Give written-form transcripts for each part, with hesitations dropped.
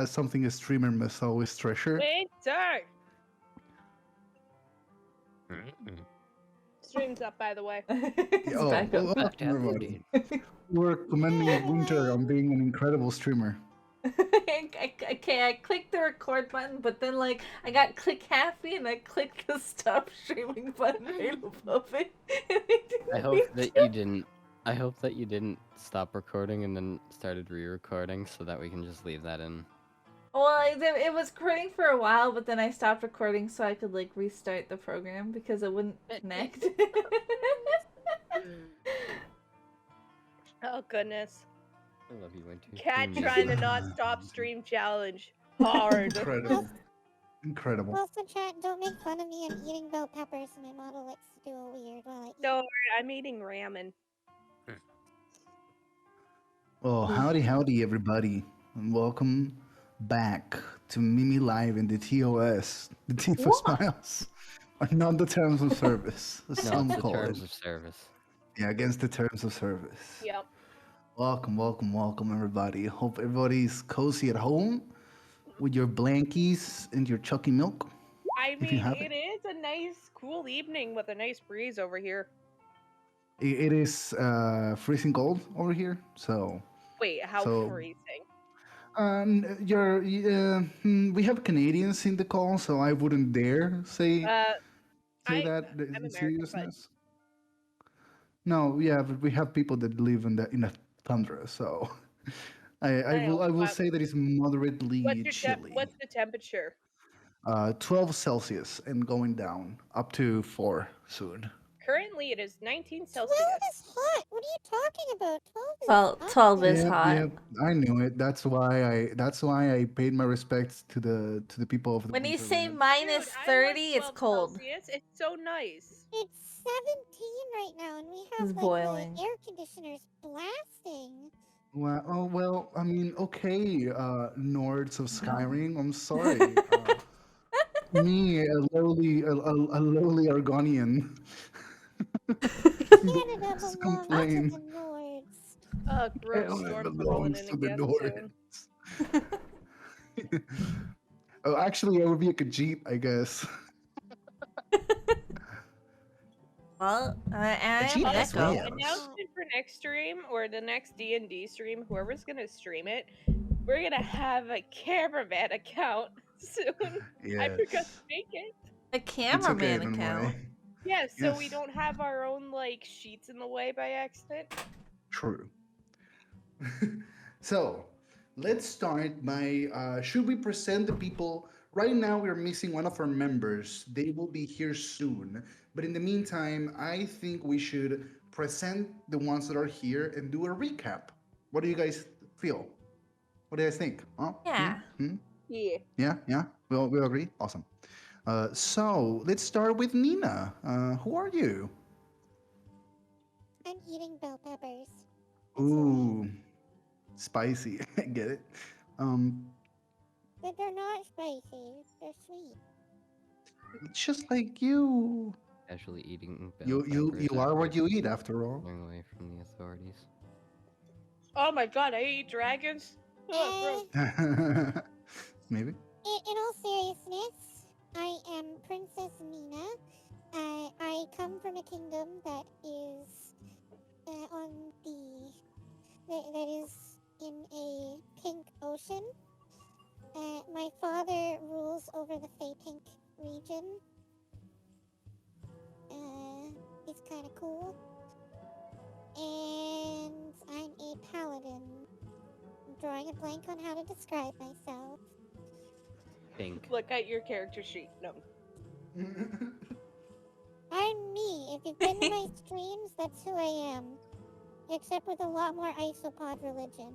Something a streamer must always treasure. Winter! Mm-mm. Stream's up, by the way. It's Oh, back up. Back to everybody. everybody. We're commending Winter on being an incredible streamer. Okay, I clicked the record button, but then like I got click happy and I clicked the stop streaming button right above it. I hope that you didn't. I hope that you didn't stop recording and then started re-recording so that we can just leave that in. Well, it was recording for a while, but then I stopped recording so I could like restart the program because it wouldn't connect. Oh, goodness. I love you, Winter. Cat Mm. trying to not stop stream challenge. Hard. Incredible. Incredible. Also, chat, don't make fun of me. I'm eating bell peppers, and my model likes to do a weird while I eat. No, I'm eating ramen. Oh, howdy, everybody, and welcome back to Mimilive in the TOS. The Tifa Smiles are not the terms of service, as No, some it's the call terms it. of service. Yeah, against the terms of service. Yep. Welcome, everybody. Hope everybody's cozy at home with your blankies and your chucky milk. I If you mean, have it is a nice, cool evening with a nice breeze over here. It is freezing cold over here, so Wait, how So- freezing? we have Canadians in the call, so I wouldn't dare say I'm that in American, but- seriousness. No, yeah, but we have people that live in the tundra, so I know, will but- say that it's moderately chilly. What's the temperature? 12 Celsius and going down up to 4 soon. Currently, it is 19 12 Celsius. is hot. What are you talking about? 12 is Well, hot. 12 is Yep, hot. yep, I knew it. That's why I paid my respects to the people of the When you winter say lands. minus Dude, I 30, like it's 12 cold. Celsius. It's so nice. It's 17 right now, and we have It's like boiling. the air conditioners blasting. Well, I mean, okay, Nords of Skyrim, I'm sorry. Me, a lowly Argonian. Canada Just belongs complain. to the Nords. Gross Canada storms rolling belongs in to the again soon. Nords. Oh, actually, I would be a Khajiit, I guess. Well, I am Gee, an that's echo. weird. Announcement for next stream or the next D&D stream, whoever's gonna stream it, we're gonna have a cameraman account soon. I forgot to make it. A It's okay, cameraman don't account. worry. Yeah, so we Yes. don't have our own like sheets in the way by accident. True. So, let's start by should we present the people? Right now, we're missing one of our members. They will be here soon. But in the meantime, I think we should present the ones that are here and do a recap. What do you guys feel? What do you guys think? Huh? Yeah. Yeah. Yeah? We agree? Awesome. So, let's start with Nina. Who are you? I'm eating bell peppers. Ooh, spicy. I get it. But they're not spicy. They're sweet. It's just like you. Casually eating. You are what you eat, after all. Running away from the authorities. Oh my god, I eat dragons. Oh, gross. Maybe. In all seriousness, I am Princess Nina. I come from a kingdom that is that is in a pink ocean. My father rules over the Fey Pink region. He's kind of cool. And I'm a paladin. I'm drawing a blank on how to describe myself. Pink. Look at your character sheet. No. I'm me. If you've been to my streams, that's who I am. Except with a lot more isopod religion.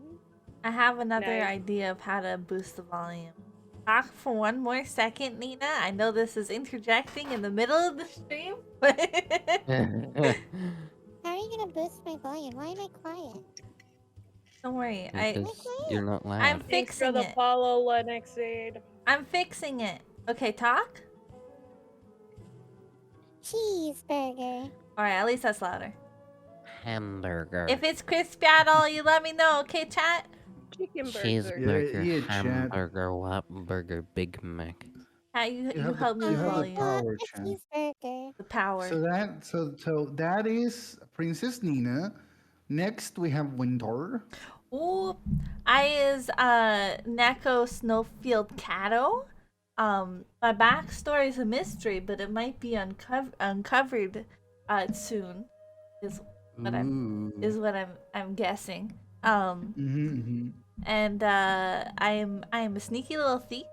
I have another Nice. idea of how to boost the volume. Talk for one more second, Nina. I know this is interjecting in the middle of the stream, but How are you gonna boost my volume? Why am I quiet? don't worry. Because you're not loud. I'm Thanks for fixing the it. follow, Lennox Aid. I'm fixing it. Okay, talk. Cheeseburger. All right, at least that's louder. hamburger. If it's crispy at all, you let me know, okay, chat? Chicken burger. Cheeseburger, Yeah, chat. hamburger, Whopper, Big Mac. You help me you with have the volume. power, A chat. cheeseburger. The power. So that is Princess Nina. Next we have Winter. Ooh, I is Neko Snowfield Cato. My backstory is a mystery, but it might be uncovered soon. Is what I'm guessing. Mm-hmm. And I am a sneaky little thief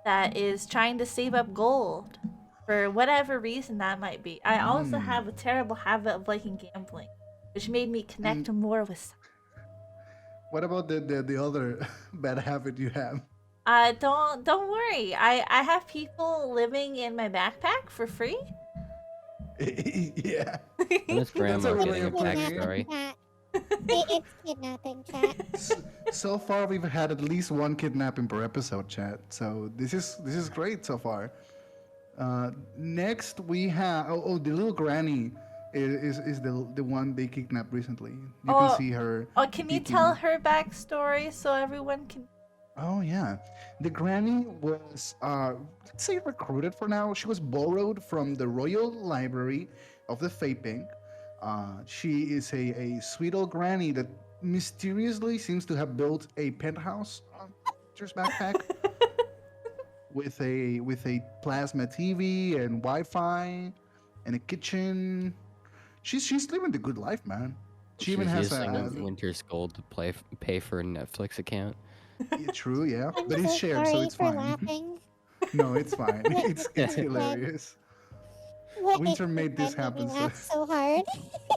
that is trying to save up gold for whatever reason that might be. I also have a terrible habit of liking gambling, which made me connect more with. What about the other bad habit you have? Don't worry. I have people living in my backpack for free. Yeah. And his That's grandma a getting a kidnapping. backstory. Chat. It's kidnapping, chat. So far, we've had at least one kidnapping per episode, chat. So this is great so far. Next we have the little granny is the one they kidnapped recently. You can see her. Oh, can you peeking. tell her backstory so everyone can? Oh yeah, the granny was let's say recruited for now. She was borrowed from the Royal Library of the Faping. She is a sweet old granny that mysteriously seems to have built a penthouse on Peter's backpack with a plasma TV and Wi-Fi and a kitchen. She's living the good life, man. She even She's has using Winter's gold to pay for a Netflix account. Yeah, true, yeah, I'm but it's so shared, so sorry it's for fine. laughing. No, it's fine. What It's you said. hilarious. What Winter you made this said made me happen. So laugh so hard.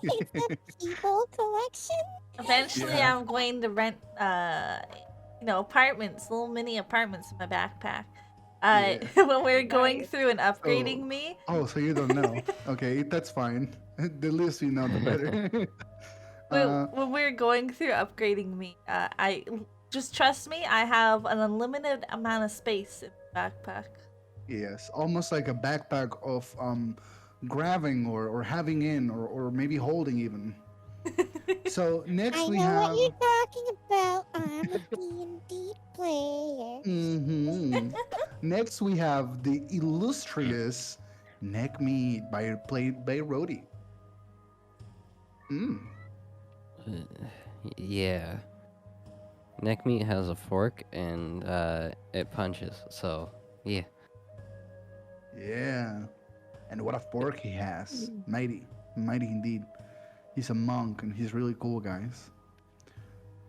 It's a people collection. Eventually, Yeah. I'm going to rent apartments, little mini apartments in my backpack. Yeah. When we're going Nice. through and upgrading me. So you don't know? Okay, that's fine. The less you know, the better. When we're going through upgrading me, I just trust me. I have an unlimited amount of space in my backpack. Yes, almost like a backpack of grabbing or having in or maybe holding even. So next I we know have. what you're talking about. I'm a D&D player. Mm-hmm. Next we have the illustrious neck meat played by Roddy. Mm. Yeah. Neck meat has a fork and it punches. So yeah. Yeah. And what a fork he has. Mighty. Mighty indeed. He's a monk and he's really cool, guys.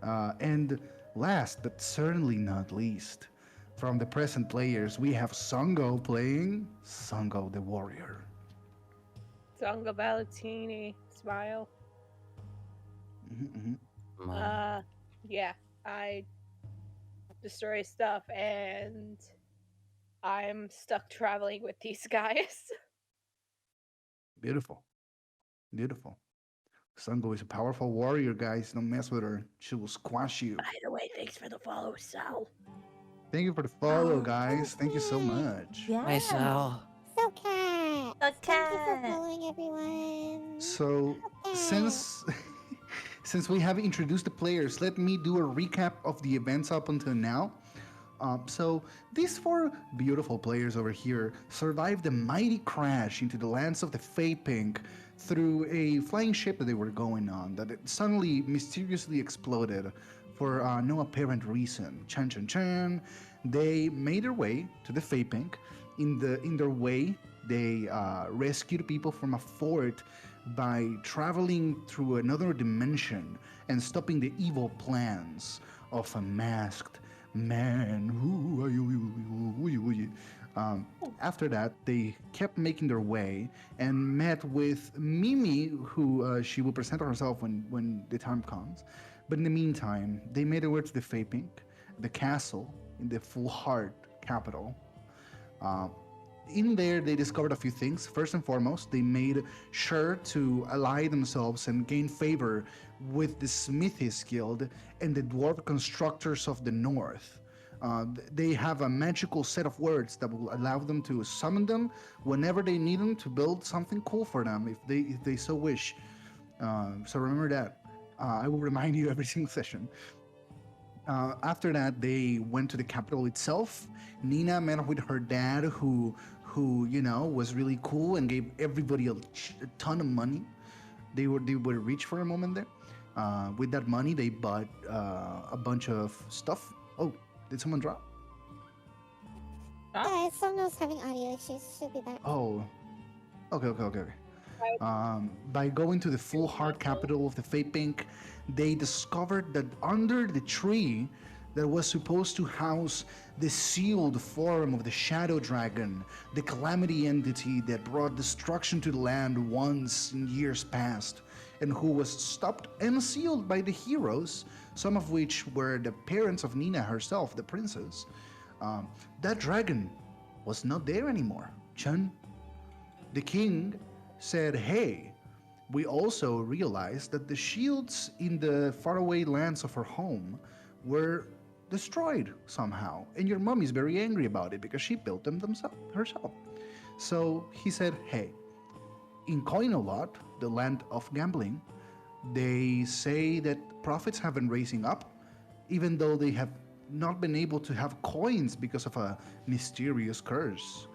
And last but certainly not least, from the present players, we have Songo playing Songo the Warrior. Songo Valentini. Smile. Mm-hmm. Yeah. I destroy stuff and I'm stuck traveling with these guys. Beautiful. Beautiful. Songo is a powerful warrior, guys. Don't mess with her. She will squash you. By the way, thanks for the follow, Sal. Thank you for the follow, Oh, guys. Thank you so much. Yeah. Hi, Sal. So cat. So Thank you for cat. following everyone. So since since we have introduced the players, let me do a recap of the events up until now. So these four beautiful players over here survived a mighty crash into the lands of the Fey Pink through a flying ship that they were going on that it suddenly mysteriously exploded for no apparent reason. Chan chan chan. They made their way to the Fey Pink. In their way, they rescued people from a fort by traveling through another dimension and stopping the evil plans of a masked man. After that, they kept making their way and met with Mimi, who she will present herself when the time comes. But in the meantime, they made their way to the Faping, the castle in the Full Heart capital. In there, they discovered a few things. First and foremost, they made sure to ally themselves and gain favor with the Smithies Guild and the Dwarf Constructors of the North. They have a magical set of words that will allow them to summon them whenever they need them to build something cool for them, if they so wish. So remember that. I will remind you every single session. After that, they went to the capital itself. Nina met with her dad, who was really cool and gave everybody a ton of money. They were rich for a moment there. With that money, they bought a bunch of stuff. Oh, did someone drop? Songo's having audio issues. Should be back. Oh, okay. I By going to the full heart capital of the Fate Pink, they discovered that under the tree that was supposed to house the sealed form of the Shadow Dragon, the calamity entity that brought destruction to the land once in years past, and who was stopped and sealed by the heroes, some of which were the parents of Nina herself, the princess. That dragon was not there anymore. Chun, the king, said, "Hey, we also realized that the shields in the faraway lands of her home were destroyed somehow, and your mom is very angry about it because she built them herself." So he said, "Hey, in Coinolot, the land of gambling, they say that profits have been raising up, even though they have not been able to have coins because of a mysterious curse.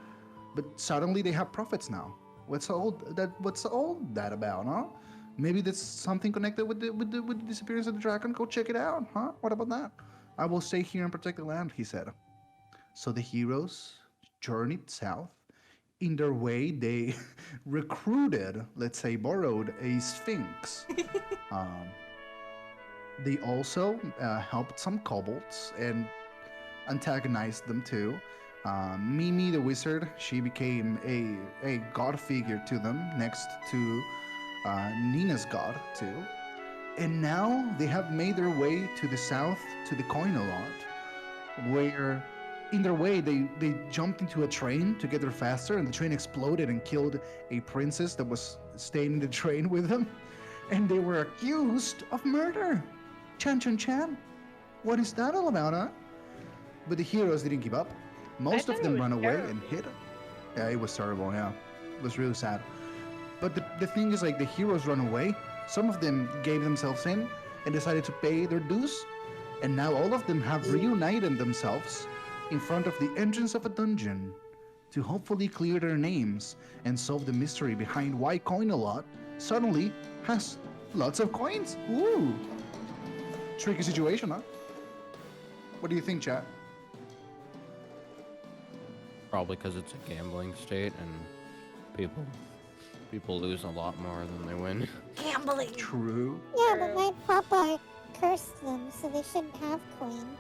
But suddenly they have profits now. What's all that about, huh? Maybe that's something connected with the disappearance of the dragon. Go check it out, huh? What about that? I will stay here and protect the land," he said. So the heroes journeyed south. In their way, they recruited, let's say, borrowed a sphinx. Um, they also helped some kobolds and antagonized them too. Mimi the wizard, she became a god figure to them, next to Nina's god too. And now they have made their way to the south, to the Coinolot, where in their way they jumped into a train to get there faster, and the train exploded and killed a princess that was staying in the train with them. And they were accused of murder. Chan Chan Chan. What is that all about, huh? But the heroes didn't give up. Most thought of it them was ran away terrible. and hid. Yeah, it was terrible, yeah. It was really sad. But the thing is, like, the heroes run away. Some of them gave themselves in and decided to pay their dues. And now all of them have reunited themselves in front of the entrance of a dungeon to hopefully clear their names and solve the mystery behind why Coin-a-Lot suddenly has lots of coins. Ooh. Tricky situation, huh? What do you think, chat? Probably because it's a gambling state and people lose a lot more than they win. Gambling. True. Yeah, but my papa cursed them, so they shouldn't have coin.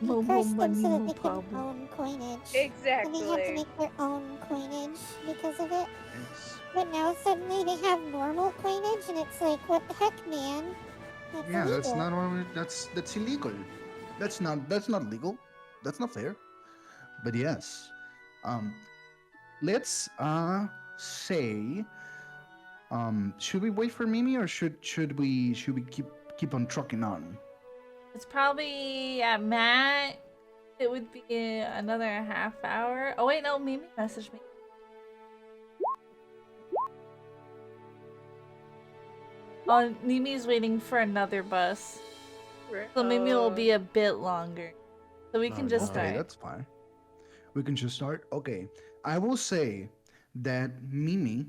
He No more cursed them money, so that no they could problem. own coinage. And they have to Exactly. make their own coinage because of it. Yes. But now suddenly they have normal coinage, and it's like, what the heck, man? That's Yeah, illegal. that's not what that's illegal. That's not legal. That's not fair. But yes, um, let's say, should we wait for Mimi, or should we keep on trucking on? It's probably at Matt. It would be another half hour. Oh wait, no, Mimi messaged me. Oh, Mimi's waiting for another bus, so maybe it will be a bit longer. So we can just Okay, start. that's fine. We can just start. Okay, I will say that Mimi,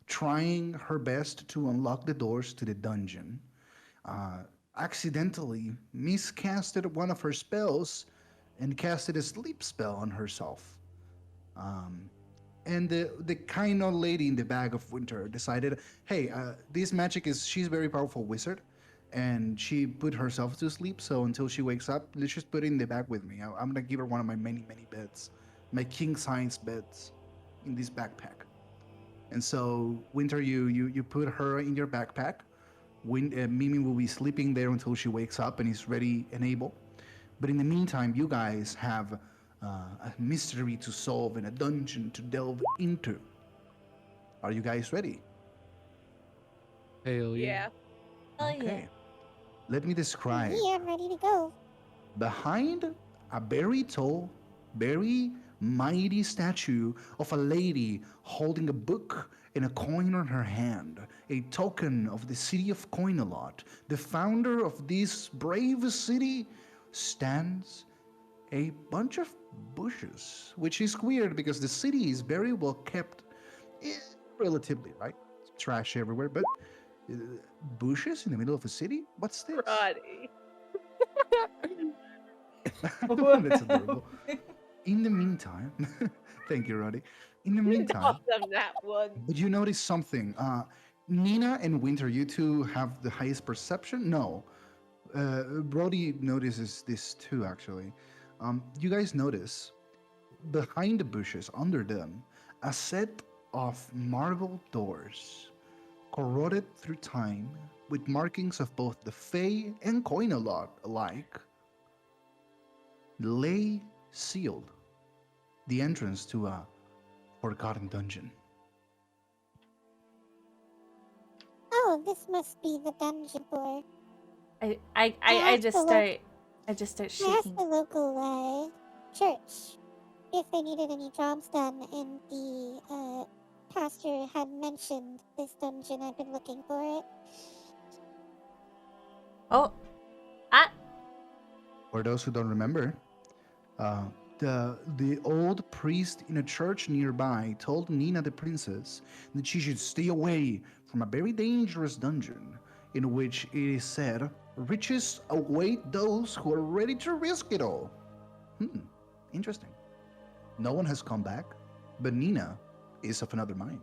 trying her best to unlock the doors to the dungeon, uh, accidentally miscasted one of her spells and casted a sleep spell on herself. Um, and the kind of lady in the bag of winter decided, hey, this magic is she's a very powerful wizard, and she put herself to sleep. So until she wakes up, let's just put it in the bag with me. I'm gonna give her one of my many beds, my king size beds, in this backpack. And so Winter, you put her in your backpack. Mimi will be sleeping there until she wakes up and is ready and able. But in the meantime, you guys have a mystery to solve and a dungeon to delve into. Are you guys ready? Hell yeah. Yeah. Oh yeah. Okay. Let me describe. Yeah, I'm ready to go. Behind a very tall, very mighty statue of a lady holding a book and a coin on her hand, a token of the city of Coinalot. The founder of this brave city stands a bunch of bushes, which is weird because the city is very well kept, eh, relatively, right? Trash everywhere, but uh, bushes in the middle of a city? What's this? Roddy. That's adorable. In the meantime, thank you, Roddy. In the You meantime, tossed them that one. but you notice something. Nina and Winter, you two have the highest perception? No. Brody notices this too, actually. You guys notice behind the bushes, under them, a set of marble doors, corroded through time, with markings of both the Fae and Coinalot alike, lay sealed the entrance to a forgotten dungeon. Oh, this must be the dungeon for. I just start I asked shaking. the local church if they needed any jobs done, and the pastor had mentioned this dungeon. I've been looking for it. Oh, I For those who don't remember, uh, the old priest in a church nearby told Nina the princess that she should stay away from a very dangerous dungeon in which it is said riches await those who are ready to risk it all. Interesting. No one has come back, but Nina is of another mind.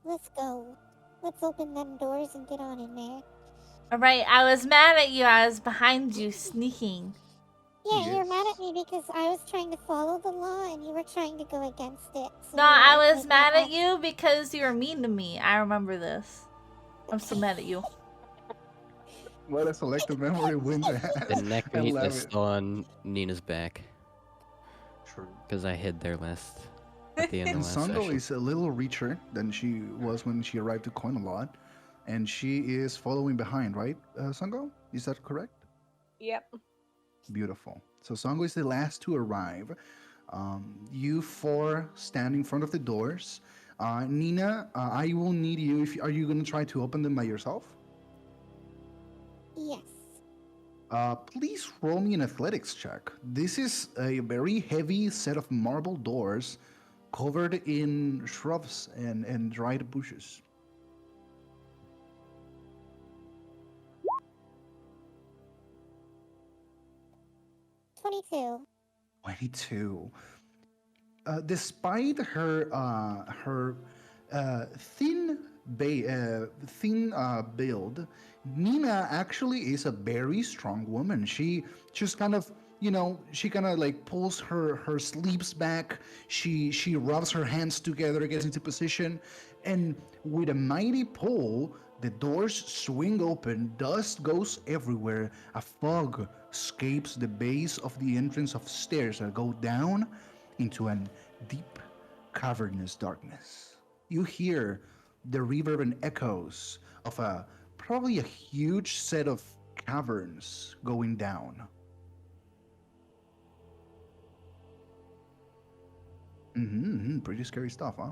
Let's go. Let's open them doors and get on in there. all right. I was mad at you. I was behind you, sneaking. Yeah, you're mad Yes. at me because I was trying to follow the law and you were trying to go against it. So No, I we're, was like, mad not at you because you were mean to me. I remember this. I'm still mad at you. What a selective memory Winter The has. neck I meat love is it. still on Nina's back True. because I hid there last at the end And of last Songo session. is a little richer than she was when she arrived to Coin-a-Lot, and she is following behind, right, Songo? Is that correct? Yep. Beautiful. So Songo is the last to arrive. You four stand in front of the doors. Nina, I will need you. If are you going to try to open them by yourself? Yes. Please roll me an athletics check. This is a very heavy set of marble doors covered in shrubs and dried bushes. 22. 22. Despite her thin build, Nina actually is a very strong woman. She just kind of she kind of like pulls her sleeves back. She rubs her hands together, gets into position, and with a mighty pull, the doors swing open. Dust goes everywhere. A fog escapes the base of the entrance of stairs that go down into an deep, cavernous darkness. You hear the reverb and echoes of probably a huge set of caverns going down. Pretty scary stuff, huh?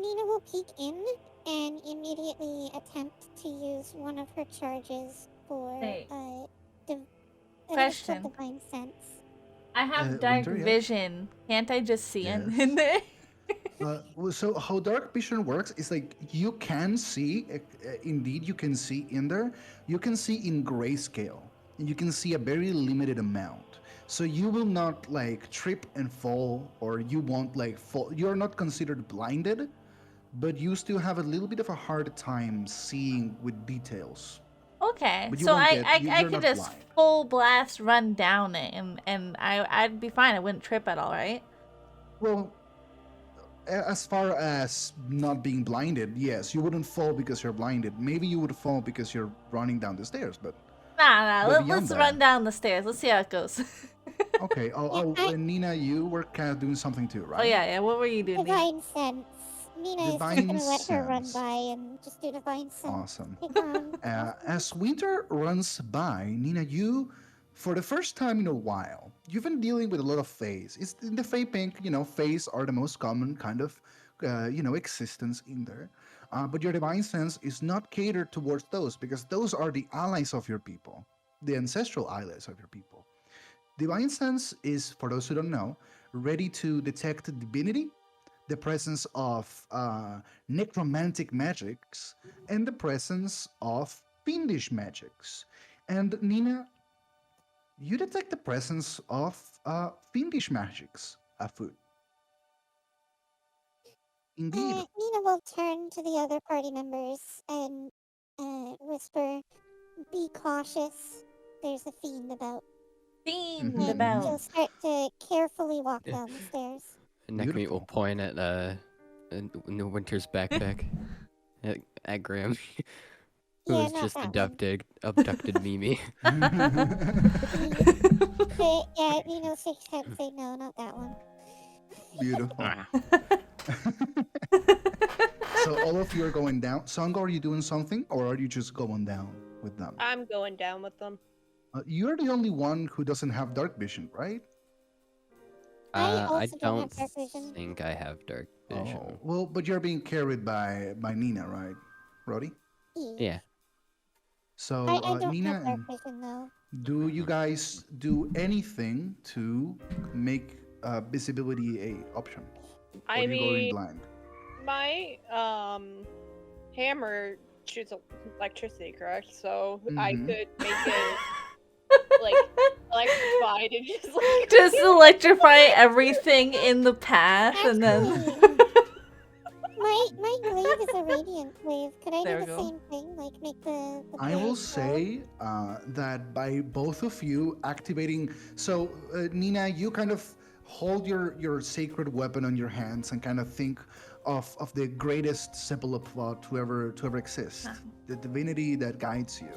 Nina will peek in and immediately attempt to use one of her charges for Hey. I think it's called Question. divine sense. I have dark Winter, yes? vision. Can't I just see Yes. in there? So how dark vision works is like you can see, indeed you can see in there, you can see in grayscale, and you can see a very limited amount. So you will not like trip and fall, or you won't like fall. You're not considered blinded, but you still have a little bit of a hard time seeing with details. Okay, But you so won't I get, I, you, I you're could not just blind. full blast run down it and I'd be fine. I wouldn't trip at all, right? Well, as far as not being blinded, yes, you wouldn't fall because you're blinded. Maybe you would fall because you're running down the stairs, but Nah. But beyond Let's that- run down the stairs. Let's see how it goes. okay. And Nina, you were kind of doing something too, right? Oh yeah. What were you doing? Nina? Divine sense. Nina is just Divine gonna let her run sense. by and just do divine sense. Awesome. Take on. As winter runs by, Nina, you For the first time in a while, you've been dealing with a lot of Fays. It's in the Fey Pink, Fays are the most common kind of, existence in there. But your divine sense is not catered towards those because those are the allies of your people, the ancestral allies of your people. Divine sense is, for those who don't know, ready to detect divinity, the presence of necromantic magics, and the presence of fiendish magics. And Nina, you detect the presence of fiendish magics afoot. Indeed. Nina will turn to the other party members and whisper, "Be cautious. There's a fiend about." Fiend And Mhm. she'll about. start to carefully walk down the stairs. Neckmeat will Beautiful. point at the Winter's backpack at Graham, who Yeah, has not just that one. abducted Mimi. Yeah, Nina shakes head and say, "No, not that one." Beautiful. Ah. So all of you are going down. Songo, are you doing something, or are you just going down with them? I'm going down with them. You're the only one who doesn't have dark vision, right? I I also don't have don't dark vision. think I have dark Oh, vision. well, but you're being carried by Nina, right, Roddy? Yes. Yeah. So I don't have Nina, dark and vision though. do you guys do anything to make visibility a option, or I do you go in mean, blind? my hammer shoots electricity, correct? So I Mm-hmm. could make it like electrified and just like Just electrify everything in the path and then. Actually, my glaive is a radiant glaive. Could I do There we the go. same thing? Like make the I will blade glow? say that by both of you activating, so Nina, you kind of hold your sacred weapon on your hands and kind of think of the greatest symbol of to ever exist, the divinity that guides you.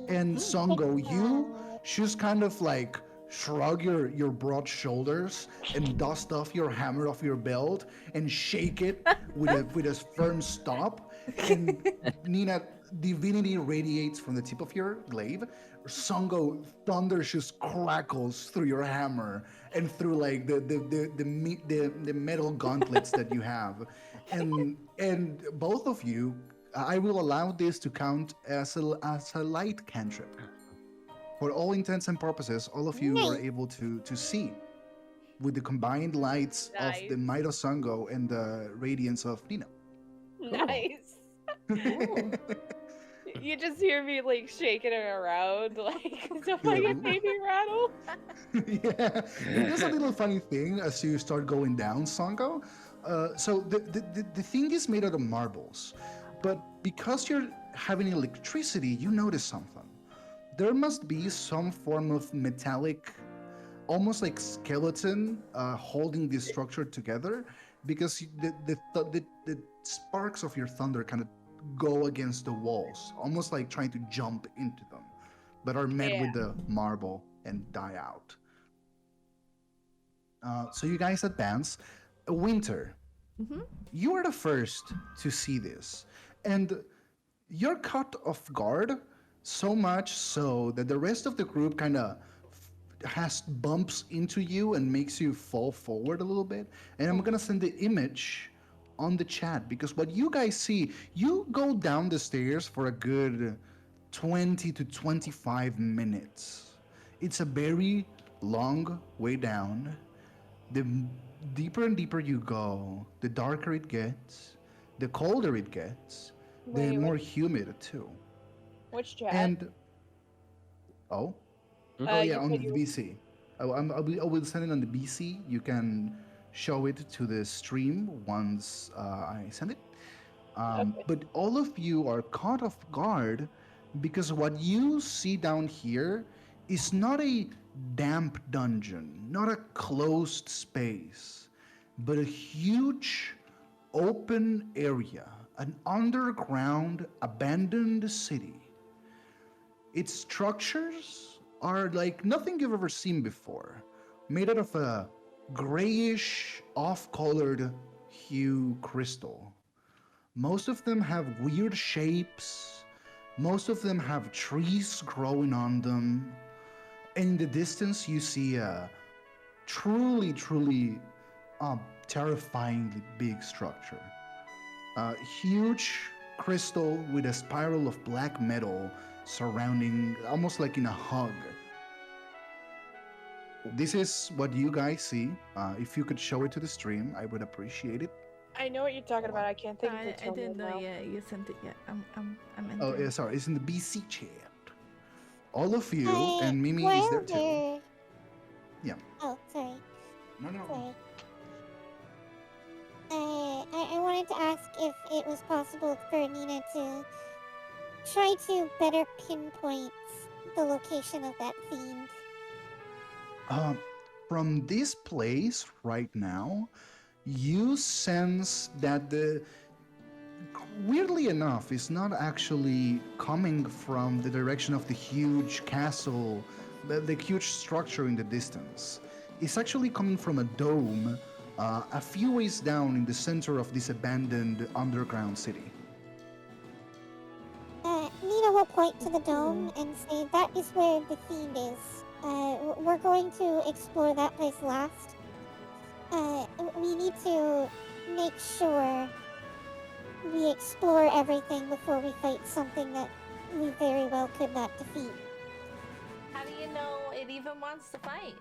And Songo, you just kind of like shrug your broad shoulders and dust off your hammer off your belt and shake it with a firm stop. And Nina, divinity radiates from the tip of your glaive. Songo, thunder just crackles through your hammer and through like the metal gauntlets that you have, and both of you, I will allow this to count as a light cantrip. For all intents and purposes, all of you are Nice. able to see with the combined lights of the nice, might of Songo and the radiance of Nina. Cool. nice. Ooh. You just hear me like shaking it around, like so like a Ooh. baby rattle. Yeah, and there's a little funny thing as you start going down, Songo. So the thing is made out of marbles, but because you're having electricity, you notice something. There must be some form of metallic, almost like skeleton, holding this structure together, because the sparks of your thunder kind of go against the walls, almost like trying to jump into them, but are met Yeah. with the marble and die out. So you guys advance. Winter, Mhm. you are the first to see this, and you're caught off guard so much so that the rest of the group kind of has bumps into you and makes you fall forward a little bit. And I'm gonna send the image on the chat because what you guys see, you go down the stairs for a good 20 to 25 minutes. It's a very long way down. The deeper and deeper you go, the darker it gets, the colder it gets, the Wait, more humid too. which chat? And oh, oh yeah, You on said the you. BC. I will send it on the BC. You can show it to the stream once I send it. Okay. But all of you are caught off guard because what you see down here is not a damp dungeon, not a closed space, but a huge open area, an underground abandoned city. Its structures are like nothing you've ever seen before, made out of a grayish, off colored hue crystal. Most of them have weird shapes. Most of them have trees growing on them. And in the distance, you see a truly terrifyingly big structure. A huge crystal with a spiral of black metal surrounding, almost like in a hug. This is what you guys see. If you could show it to the stream, I would appreciate it. I know what you're talking about. I can't think of the I term didn't know now. yet. You sent it yet. I'm Oh, entering. yeah, sorry, it's in the BC chat. All of you, I, and Mimi is there too. wherever. Yeah. Oh, sorry. No, no. Sorry. I wanted to ask if it was possible for Nina to try to better pinpoint the location of that fiend. Um, from this place right now, you sense that the weirdly enough is not actually coming from the direction of the huge castle, the huge structure in the distance. It's actually coming from a dome a few ways down in the center of this abandoned underground city. Nina will point to the dome and say that is where the fiend is. We're going to explore that place last. We need to make sure we explore everything before we fight something that we very well could not defeat. How do you know it even wants to fight?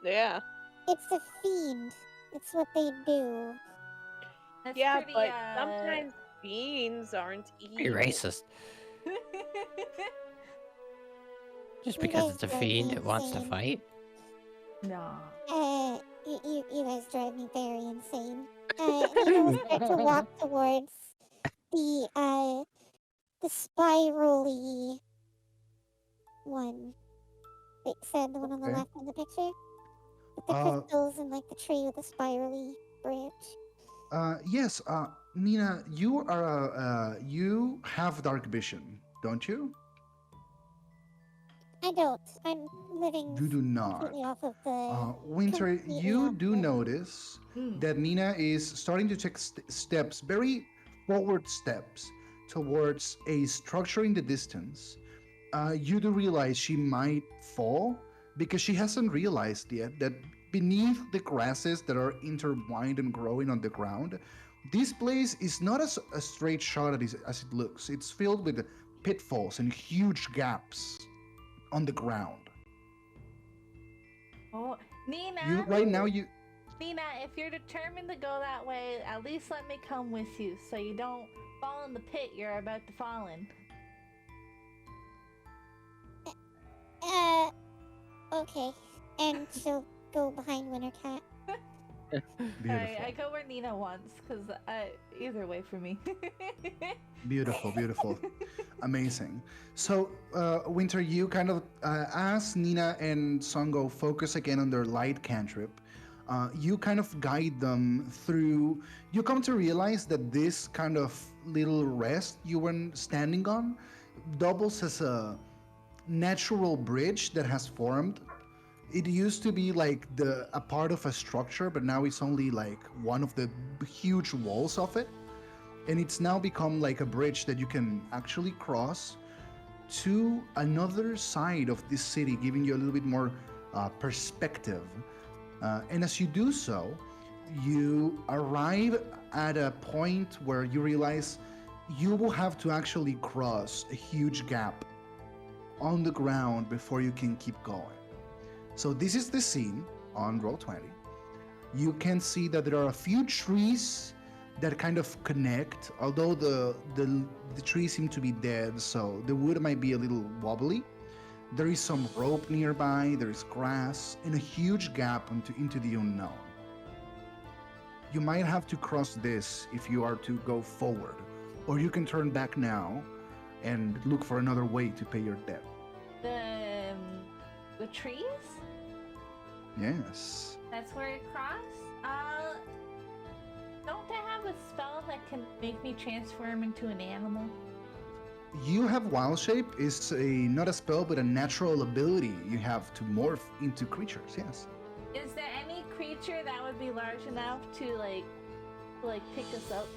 Yeah. It's a fiend. It's what they do. That's Yeah, pretty, but sometimes fiends aren't Be evil. racist. Just You because guys it's a drive me fiend, it wants to insane. fight. No. You guys drive me very insane. Nina will start to walk towards the spirally one. Wait, said the one on the Okay. left in the picture? With the Uh, crystals and like the tree with the spirally branch. Yes, Nina, you are you have dark vision, don't you? I don't. I'm living You do not. completely off of the. Winter, completely you off do the- notice Hmm. that Nina is starting to take steps, very forward steps, towards a structure in the distance. You do realize she might fall because she hasn't realized yet that beneath the grasses that are intertwined and growing on the ground, this place is not as a straight shot as it looks. It's filled with pitfalls and huge gaps on the ground. Oh, Nina. You right now you Nina, if you're determined to go that way, at least let me come with you so you don't fall in the pit you're about to fall in. Okay. And she'll go behind Wintercat. beautiful. I go where Nina wants, because either way for me. Beautiful. Amazing. So, Winter, you kind of, as Nina and Songo focus again on their light cantrip, you kind of guide them through. You come to realize that this kind of little rest you were standing on doubles as a natural bridge that has formed. It used to be like a part of a structure, but now it's only like one of the huge walls of it. And it's now become like a bridge that you can actually cross to another side of this city, giving you a little bit more perspective. And as you do so, you arrive at a point where you realize you will have to actually cross a huge gap on the ground before you can keep going. So this is the scene on Roll20. You can see that there are a few trees that kind of connect, although the trees seem to be dead, so the wood might be a little wobbly. There is some rope nearby, there's grass, and a huge gap into the unknown. You might have to cross this if you are to go forward, or you can turn back now and look for another way to pay your debt. The trees? Yes. That's where it crossed? Don't I have a spell that can make me transform into an animal? You have Wild Shape. It's not a spell, but a natural ability you have to morph into creatures. Yes. Is there any creature that would be large enough to pick us up,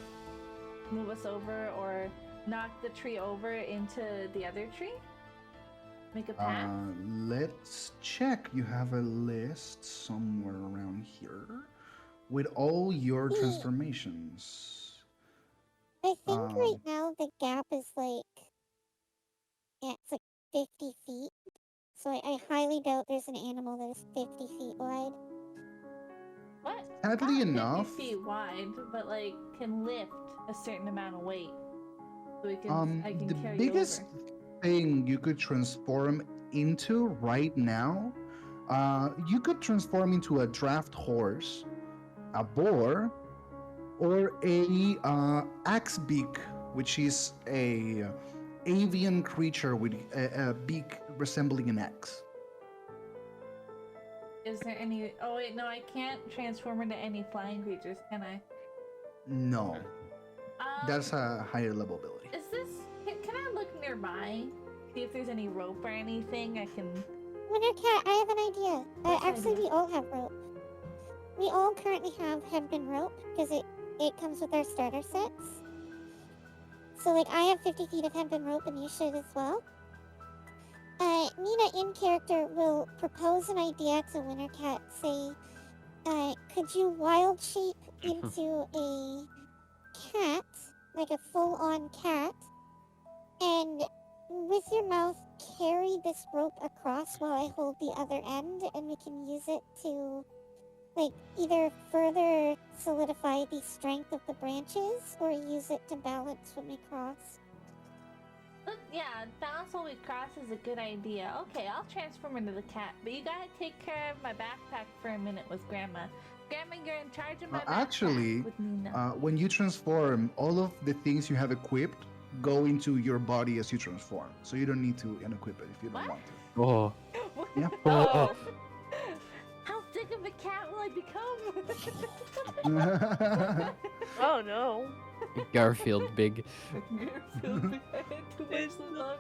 move us over, or knock the tree over into the other tree? Make a path? Let's check. You have a list somewhere around here with all your See, transformations. I think right Um, now the gap is like, yeah, it's like 50 feet. So I highly doubt there's an animal that is 50 feet wide. What? Sadly Not 50 enough, feet wide, but like can lift a certain amount of weight. So I can the carry you biggest over. thing you could transform into right now, you could transform into a draft horse, a boar, or a axe beak, which is a avian creature with a beak resembling an axe. Is there any? Oh wait, no, I can't transform into any flying creatures, can I? No, that's Um, a higher level ability. is this? Can I look nearby? See if there's any rope or anything I can. Wintercat, I have an idea. What's the Actually, idea? we all have rope. We all currently have hempen rope because it comes with our starter sets. So like I have 50 feet of hempen rope and you should as well. Nina in character will propose an idea to Wintercat. Say, could you wild shape into a cat, like a full-on cat, and with your mouth carry this rope across while I hold the other end, and we can use it to like either further solidify the strength of the branches or use it to balance when we cross. Yeah, balance while we cross is a good idea. Okay, I'll transform into the cat, but you gotta take care of my backpack for a minute with Grandma. Grandma, you're in charge of my backpack Actually, with Nina. when you transform, all of the things you have equipped go into your body as you transform. So you don't need to unequip it if you don't What? want to. Oh, Yeah. oh, How thick of a cat will I become? Oh no. Garfield big. Garfield, I had too much It's lasagna.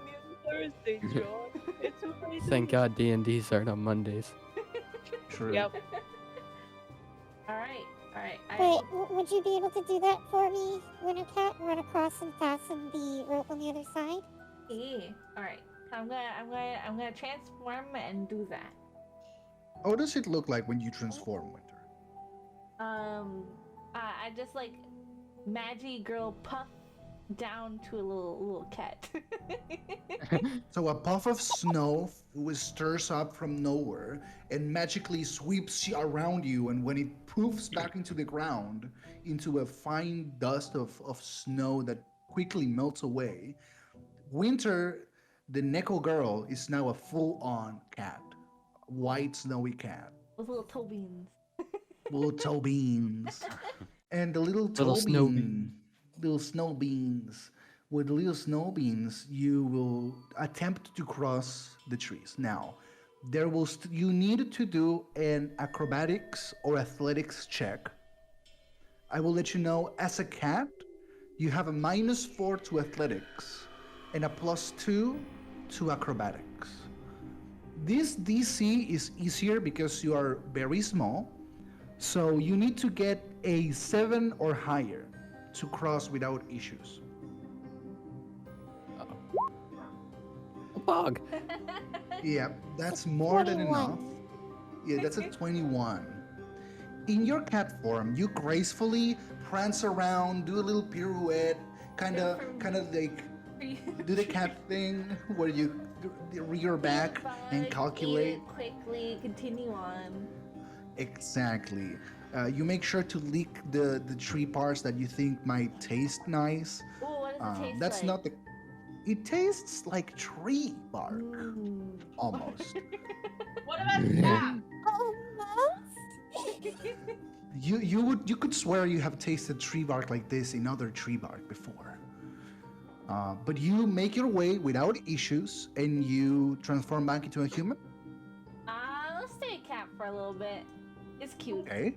Thursday, John. It's okay. Thank God D&D start on Mondays. True. Yep. Alright, alright. Wait, would you be able to do that for me, Wintercat? Run across and fasten the rope on the other side? Yeah. Alright. I'm gonna transform and do that. How does it look like when you transform, Winter? I just like Magi girl puff down to a little cat. So a puff of snow stirs up from nowhere and magically sweeps around you, and when it poofs back into the ground, into a fine dust of snow that quickly melts away, Winter, the Neko girl, is now a full-on cat. White, snowy cat. With little toe beans. Little toe beans. And the little Little toe snow bean, little snow beans. With little snow beans, you will attempt to cross the trees. Now, you need to do an acrobatics or athletics check. I will let you know, as a cat, you have a -4 to athletics and a +2 to acrobatics. This DC is easier because you are very small, so you need to get a 7 or higher to cross without issues. A bog. Yeah, that's more than 21. enough. Yeah, that's a 21. In your cat form, you gracefully prance around, do a little pirouette, kind of like do the cat thing where you rear back and calculate. Eat it quickly, continue on. Exactly. You make sure to lick the tree parts that you think might taste nice. Ooh, what does it taste That's like? not the. It tastes like tree bark, Mm. almost. What about that? Almost? You could swear you have tasted tree bark like this in other tree bark before. But you make your way without issues, and you transform back into a human. Let's stay a cat for a little bit. It's cute. Okay.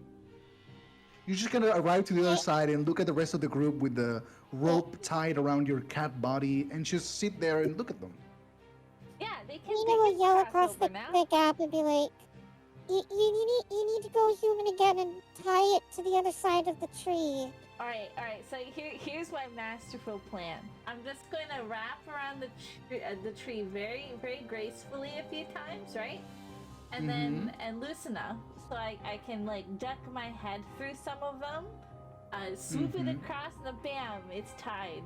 You're just gonna arrive to the other side and look at the rest of the group with the rope tied around your cat body, and just sit there and look at them. Yeah, they can. Nina They will can yell cross across over the, now. the gap and be like, you need to go human again and tie it to the other side of the tree. All right. So here's my masterful plan. I'm just going to wrap around the tree very gracefully a few times, right? And Mm-hmm. then and loose enough so I can like duck my head through some of them, swoop it Mm-hmm. across, and then bam, it's tied.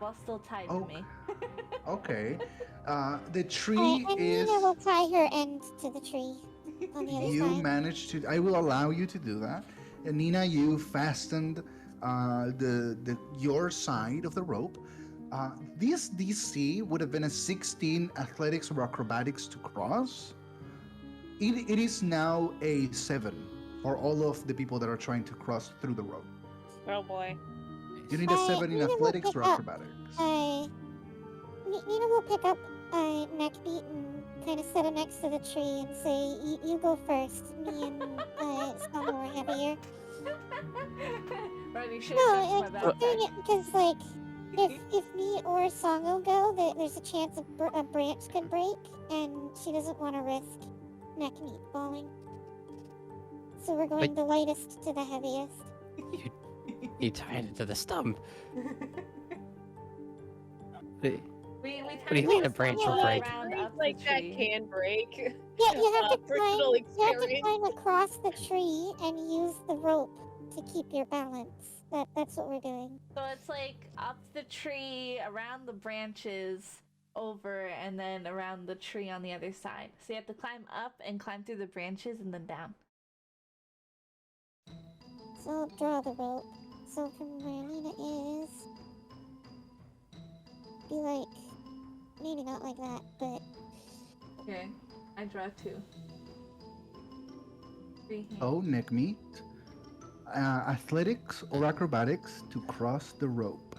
Well, still tied to Oh, me. okay. The Alright, tree and Nina will is. tie her end to the tree on the other You side. managed to. I will allow you to do that. And Nina, you fastened the your side of the rope. This DC would have been a 16 athletics or acrobatics to cross. It is now a 7 for all of the people that are trying to cross through the rope. Oh boy. You Nice. need a 7 in Nina will athletics pick or up, acrobatics. Nina will pick up, Neckbeat and kind of set it next to the tree and say, you go first. Me and, Songo are heavier. Roddy should have No, jumped my I'm doing backpack. it because, like, if me or Songo go, there's a chance a branch could break, and she doesn't want to risk Neckbeat falling. So we're going the lightest to the heaviest. You tied it to the stump. The- We What do you mean a branch will break? around Trees up like the that tree. can break. Yeah, you have to Personal climb. You have to experience. climb across the tree and use the rope to keep your balance. That's what we're doing. So it's like up the tree, around the branches, over, and then around the tree on the other side. So you have to climb up and climb through the branches and then down. So I'll draw the rope. So from where Nina is, be like, maybe not like that, but Okay, I draw 2. 3 hands. Oh, neck meat. Athletics or acrobatics to cross the rope.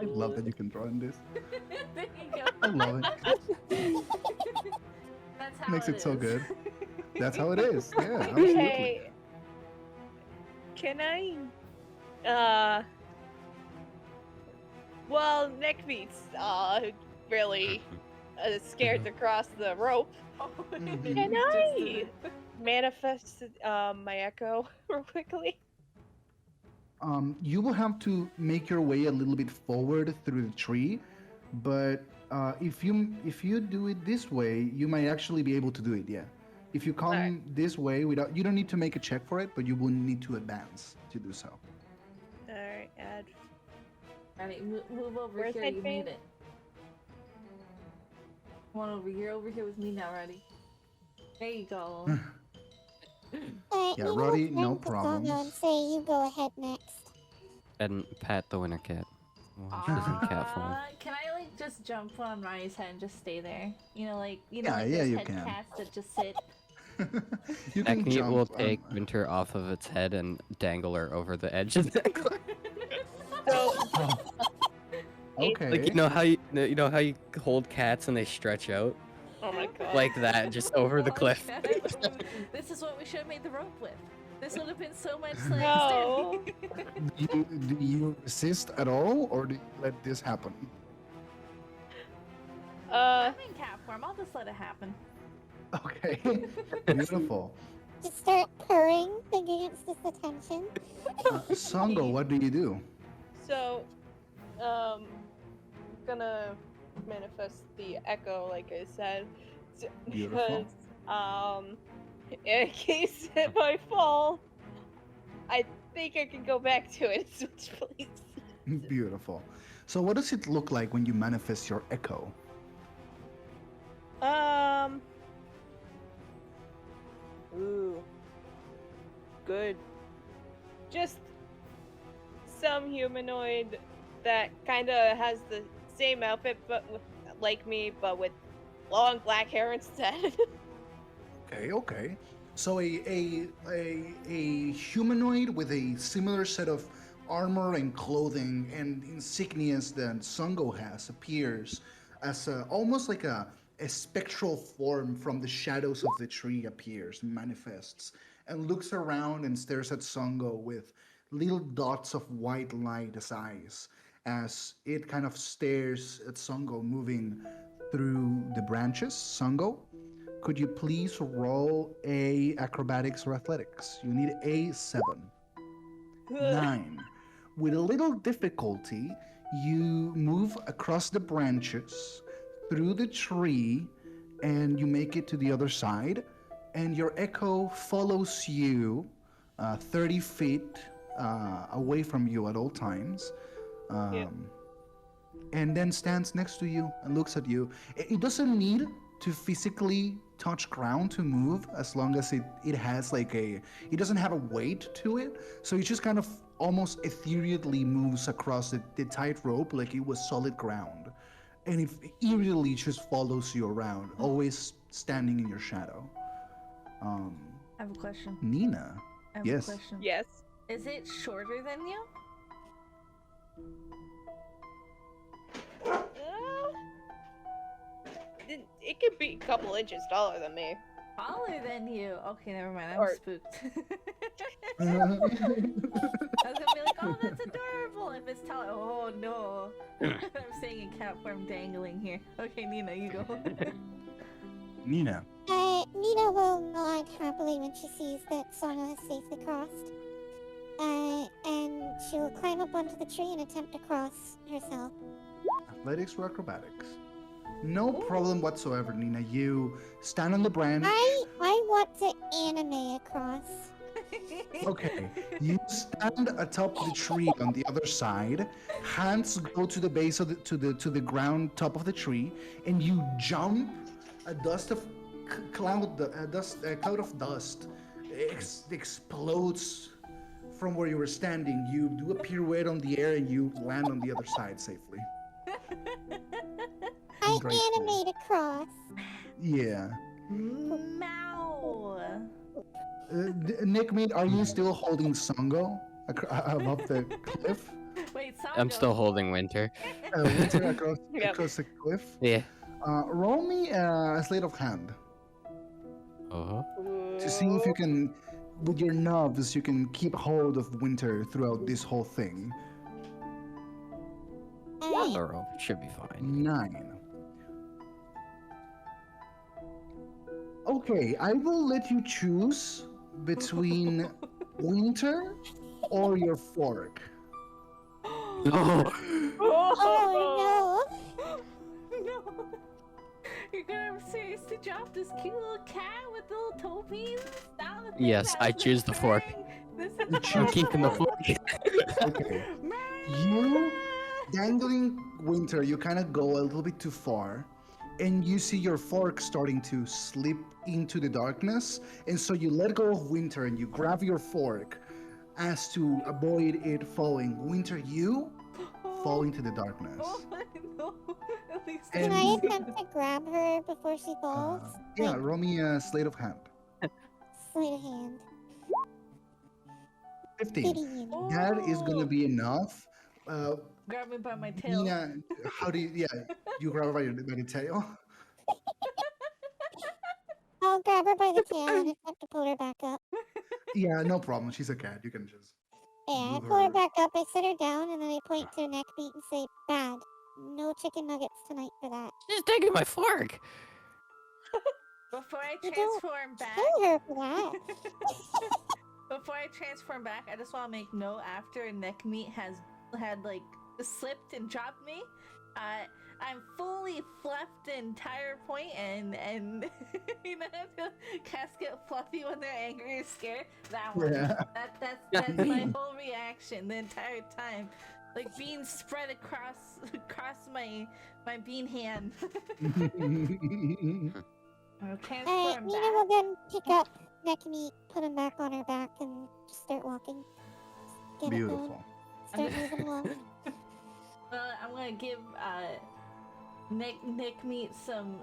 I love that you can draw in this. There you go. I love it. That's how Makes it so is. good. That's how it is. Yeah, absolutely. Okay. Can I? Well, Neckbeat's really scared to cross the rope. Mhm. Can Just I did it. manifest my echo real quickly? You will have to make your way a little bit forward through the tree, but if you do it this way, you might actually be able to do it. Yeah. If you come Alright. this way without, you don't need to make a check for it, but you will need to advance to do so. Alright, add. Alright, move over Where's here. that You thing? need it. Come on over here. Over here with me now, Roddy. There you go. Yeah, Nina Roddy, will no turn to Songo and problems. say, you go ahead next. And pat the Wintercat. Well, she's in cat form. Can I like just jump on Roddy's head and just stay there? You know, like Yeah, like yeah, those you head can. cats that just sit. You can Neckmeat will jump. take Winter off of its head and dangle her over the edge of the cliff. So, Okay. Like you know how you hold cats and they stretch out oh my god. like that, just over the Oh, cliff. yeah. This is what we should have made the rope with. This would have been so much like No. Do you resist at all, or do you let this happen? I'm in cat form. I'll just let it happen. Okay. Beautiful. Just start purring against this attention. Songo, what do you do? So, gonna manifest the echo, like I said, Beautiful. because in case if I fall, I think I can go back to it. Switch, please. Beautiful. So, what does it look like when you manifest your echo? Ooh. Good. Just some humanoid that kind of has the same outfit, but like me, but with long black hair instead. Okay, okay. So a humanoid with a similar set of armor and clothing and insignias that Songo has appears as almost like a spectral form from the shadows of the tree appears, manifests, and looks around and stares at Songo with little dots of white light as eyes as it kind of stares at Songo moving through the branches. Songo, could you please roll a acrobatics or athletics? You need a 7. 9. With a little difficulty, you move across the branches, through the tree, and you make it to the other side. And your echo follows you 30 feet away from you at all times. Yep. And then stands next to you and looks at you. It doesn't need to physically touch ground to move as long as it has like it doesn't have a weight to it. So it just kind of almost ethereally moves across the tightrope like it was solid ground. And it eerily just follows you around, always standing in your shadow. I have a question. Nina. I have Yes. a question. Yes. Is it shorter than you? It could be a couple inches taller than me. Taller than you? Okay, never mind. I'm Or- spooked. I was gonna be like, oh, that's adorable. If it's taller, oh no. I'm staying in cat form, dangling here. Okay, Nina, you go. Nina. Nina will nod happily when she sees that Songo has safely crossed. And she'll climb up onto the tree and attempt to cross herself. Athletics or acrobatics? No problem whatsoever, Nina. You stand on the branch. I want to anime across. Okay. You stand atop the tree on the other side. Hands go to the base of to the ground top of the tree, and you jump. A cloud of dust explodes from where you were standing. You do a pirouette on the air and you land on the other side safely. I Graceful. animate across. Yeah. Meow. Nick, mate, are you still holding Songo above the cliff? Wait, Songo. I'm still holding Winter. Winter across Yep. the cliff? Yeah. Roll me a sleight of hand Uh-huh. to see if you can, with your nubs, you can keep hold of Winter throughout this whole thing. Thorough. Should be fine. 9. Okay, I will let you choose between Winter or your fork. No. Oh No. You're gonna seriously drop this cute little cat with the little toe pins down the thing Yes, that I has the choose the fork. spring? This You is choose I'm keeping the fork. Okay. You dangling Winter, you kind of go a little bit too far, and you see your fork starting to slip into the darkness, and so you let go of Winter and you grab your fork as to avoid it falling. Winter, you fall into the darkness. Oh no. At least Can And- I attempt to grab her before she falls? Yeah, Like, roll me a sleight of hand. sleight of hand. 15. 15. That is gonna be enough. grab me by my tail. Nina, how do you? Yeah, you grab her by the tail. I'll grab her by the tail and attempt to pull her back up. Yeah, no problem. She's a cat. You can just. Yeah, I Move pull her her. back up, I set her down, and then I point to her neck beat and say, bad. No chicken nuggets tonight for that. She's taking my fork. Before I You don't transform back, Kill her for that. before I transform back, I just want to make note after neck meat had like slipped and dropped me. I'm fully fluffed the entire point and you know cats get fluffy when they're angry or scared. That one. Yeah. That's my whole reaction the entire time. Like being spread across my bean hand. I'll Alright, transform Nina back. will then pick up neck meat, put him back on her back, and just start walking. Get it going. Beautiful. Start moving along. Well, I'm gonna give Nick meat some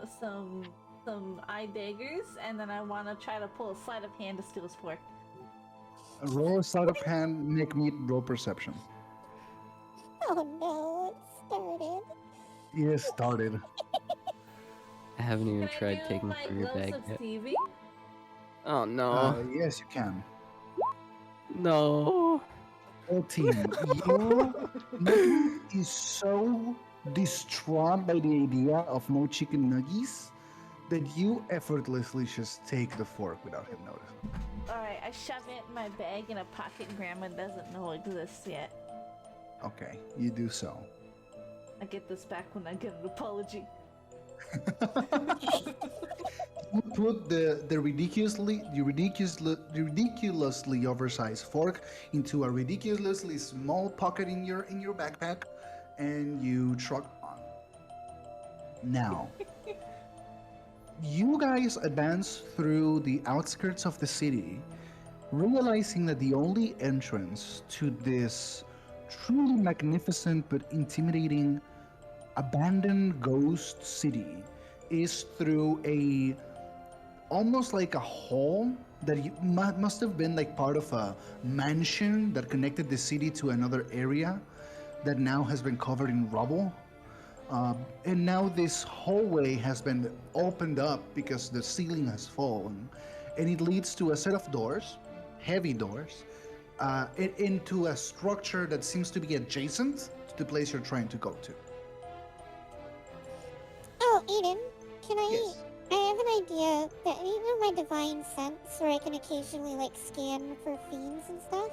eye daggers, and then I want to try to pull a sleight of hand to steal his fork. Roll a sleight of hand. Nick, meet roll perception. Oh no, it started. It started. I haven't even Can I tried do taking my from your gloves bag of yet. Stevie? Oh no. Yes, you can. No. Whole team. You is so distraught by the idea of no chicken nuggies that you effortlessly just take the fork without him noticing. Alright, I shove it in my bag in a pocket Grandma doesn't know exists yet. Okay, you do so. I get this back when I get an apology. You put the ridiculously oversized fork into a ridiculously small pocket in your backpack, and you truck on. Now, you guys advance through the outskirts of the city, realizing that the only entrance to this truly magnificent but intimidating abandoned ghost city is through a almost like a hall that must have been like part of a mansion that connected the city to another area that now has been covered in rubble. And now this hallway has been opened up because the ceiling has fallen, and it leads to a set of doors, heavy doors, into a structure that seems to be adjacent to the place you're trying to go to. Oh, Aiden, can I? Yes. I have an idea that you know my divine sense, where I can occasionally like scan for fiends and stuff.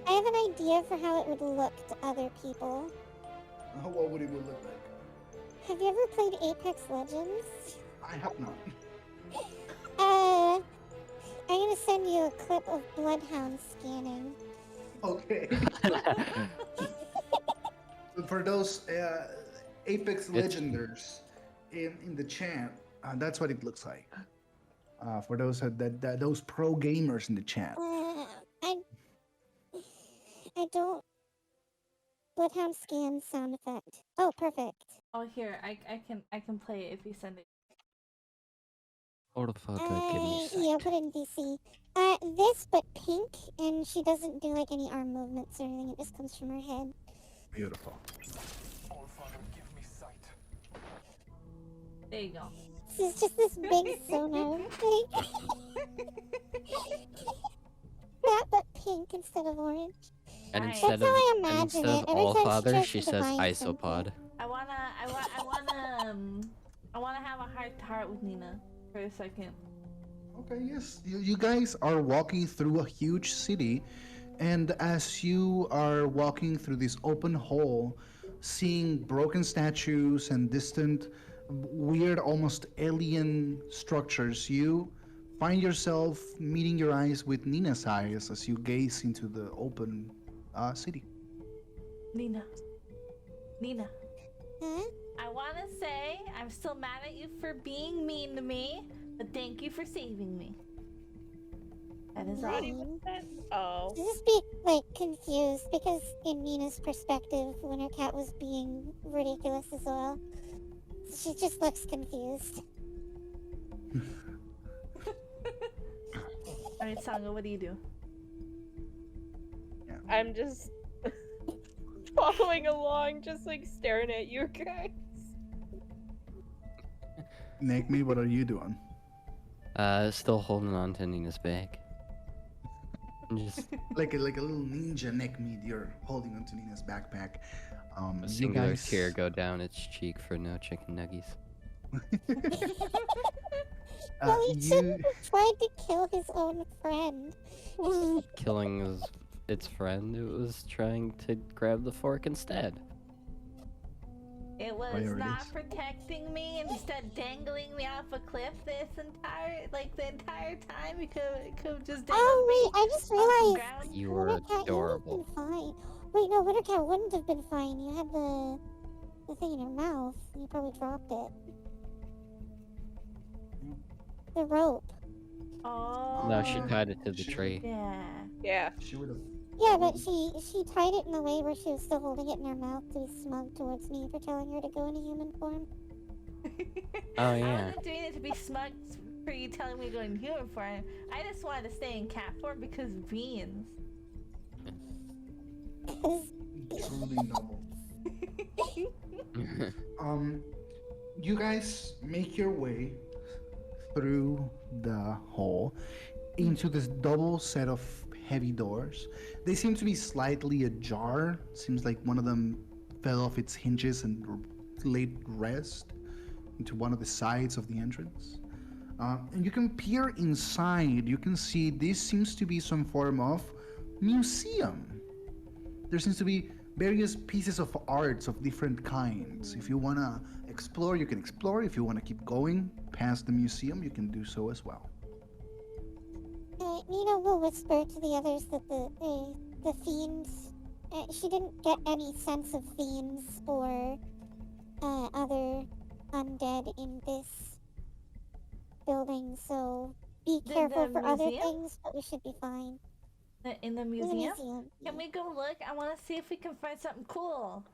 I have an idea for how it would look to other people. What would it look like? Have you ever played Apex Legends? I have not. I'm gonna send you a clip of Bloodhound scanning. Okay. For those Apex Legenders in the chat, that's what it looks like. For those those pro gamers in the chat. I don't. Bloodhound scan sound effect. Oh, perfect. Oh, here, I can play it if you send it. Hold the fuck up, give me a Yeah, sec. put it in VC. This but pink, and she doesn't do like any arm movements or anything. It just comes from her head. Beautiful. There you go. This is just this big sonar. That but pink instead of orange. And Alright. instead That's how I of imagine instead it. of Every All time she Father, tries she to says divine something. Isopod. I wanna have a heart to heart with Nina for a second. Okay, yes. You guys are walking through a huge city, and as you are walking through this open hall, seeing broken statues and distant, weird, almost alien structures, you find yourself meeting your eyes with Nina's eyes as you gaze into the open city. Nina. Huh? I wanna say I'm still mad at you for being mean to me, but thank you for saving me. That is all. Roddy, what's that? Oh. Just be like confused because in Nina's perspective, Wintercat was being ridiculous as well. She just looks confused. Alright, Songo, what do you do? I'm just following along, just like staring at you guys. Nakme, what are you doing? Still holding on to Nina's bag. Just Like a little ninja Nakme, you're holding onto Nina's backpack. a You singular guys- tear go down its cheek for no chicken nuggies. Well, he you shouldn't have tried to kill his own friend. Killing its friend, it was trying to grab the fork instead. It was Priorities. not protecting me, instead dangling me off a cliff the entire time. It could have just dangled Oh wait, I just realized ground. You were Wintercat, you would have adorable. been fine. Wait, no, Wintercat wouldn't have been fine. You had the thing in your mouth. You probably dropped it. The rope. Oh. No, she tied it to the tree. Yeah. Yeah. She would have. Yeah, but she tied it in a way where she was still holding it in her mouth to be smug towards me for telling her to go into human form. Oh I yeah. wasn't doing it to be smug for you telling me to go in human form. I just wanted to stay in cat form because beans. Truly noble. You guys make your way through the hall into this double set of heavy doors. They seem to be slightly ajar. Seems like one of them fell off its hinges and laid rest. into one of the sides of the entrance. And you can peer inside. You can see this seems to be some form of museum. There seems to be various pieces of arts of different kinds. If you want to explore, you can explore. If you want to keep going past the museum, you can do so as well. Nina will whisper to the others that the fiends. She didn't get any sense of fiends or other undead in this building, so be careful for other things, but we should be fine. In the In the museum? museum. Can we go look? I want to see if we can find something cool.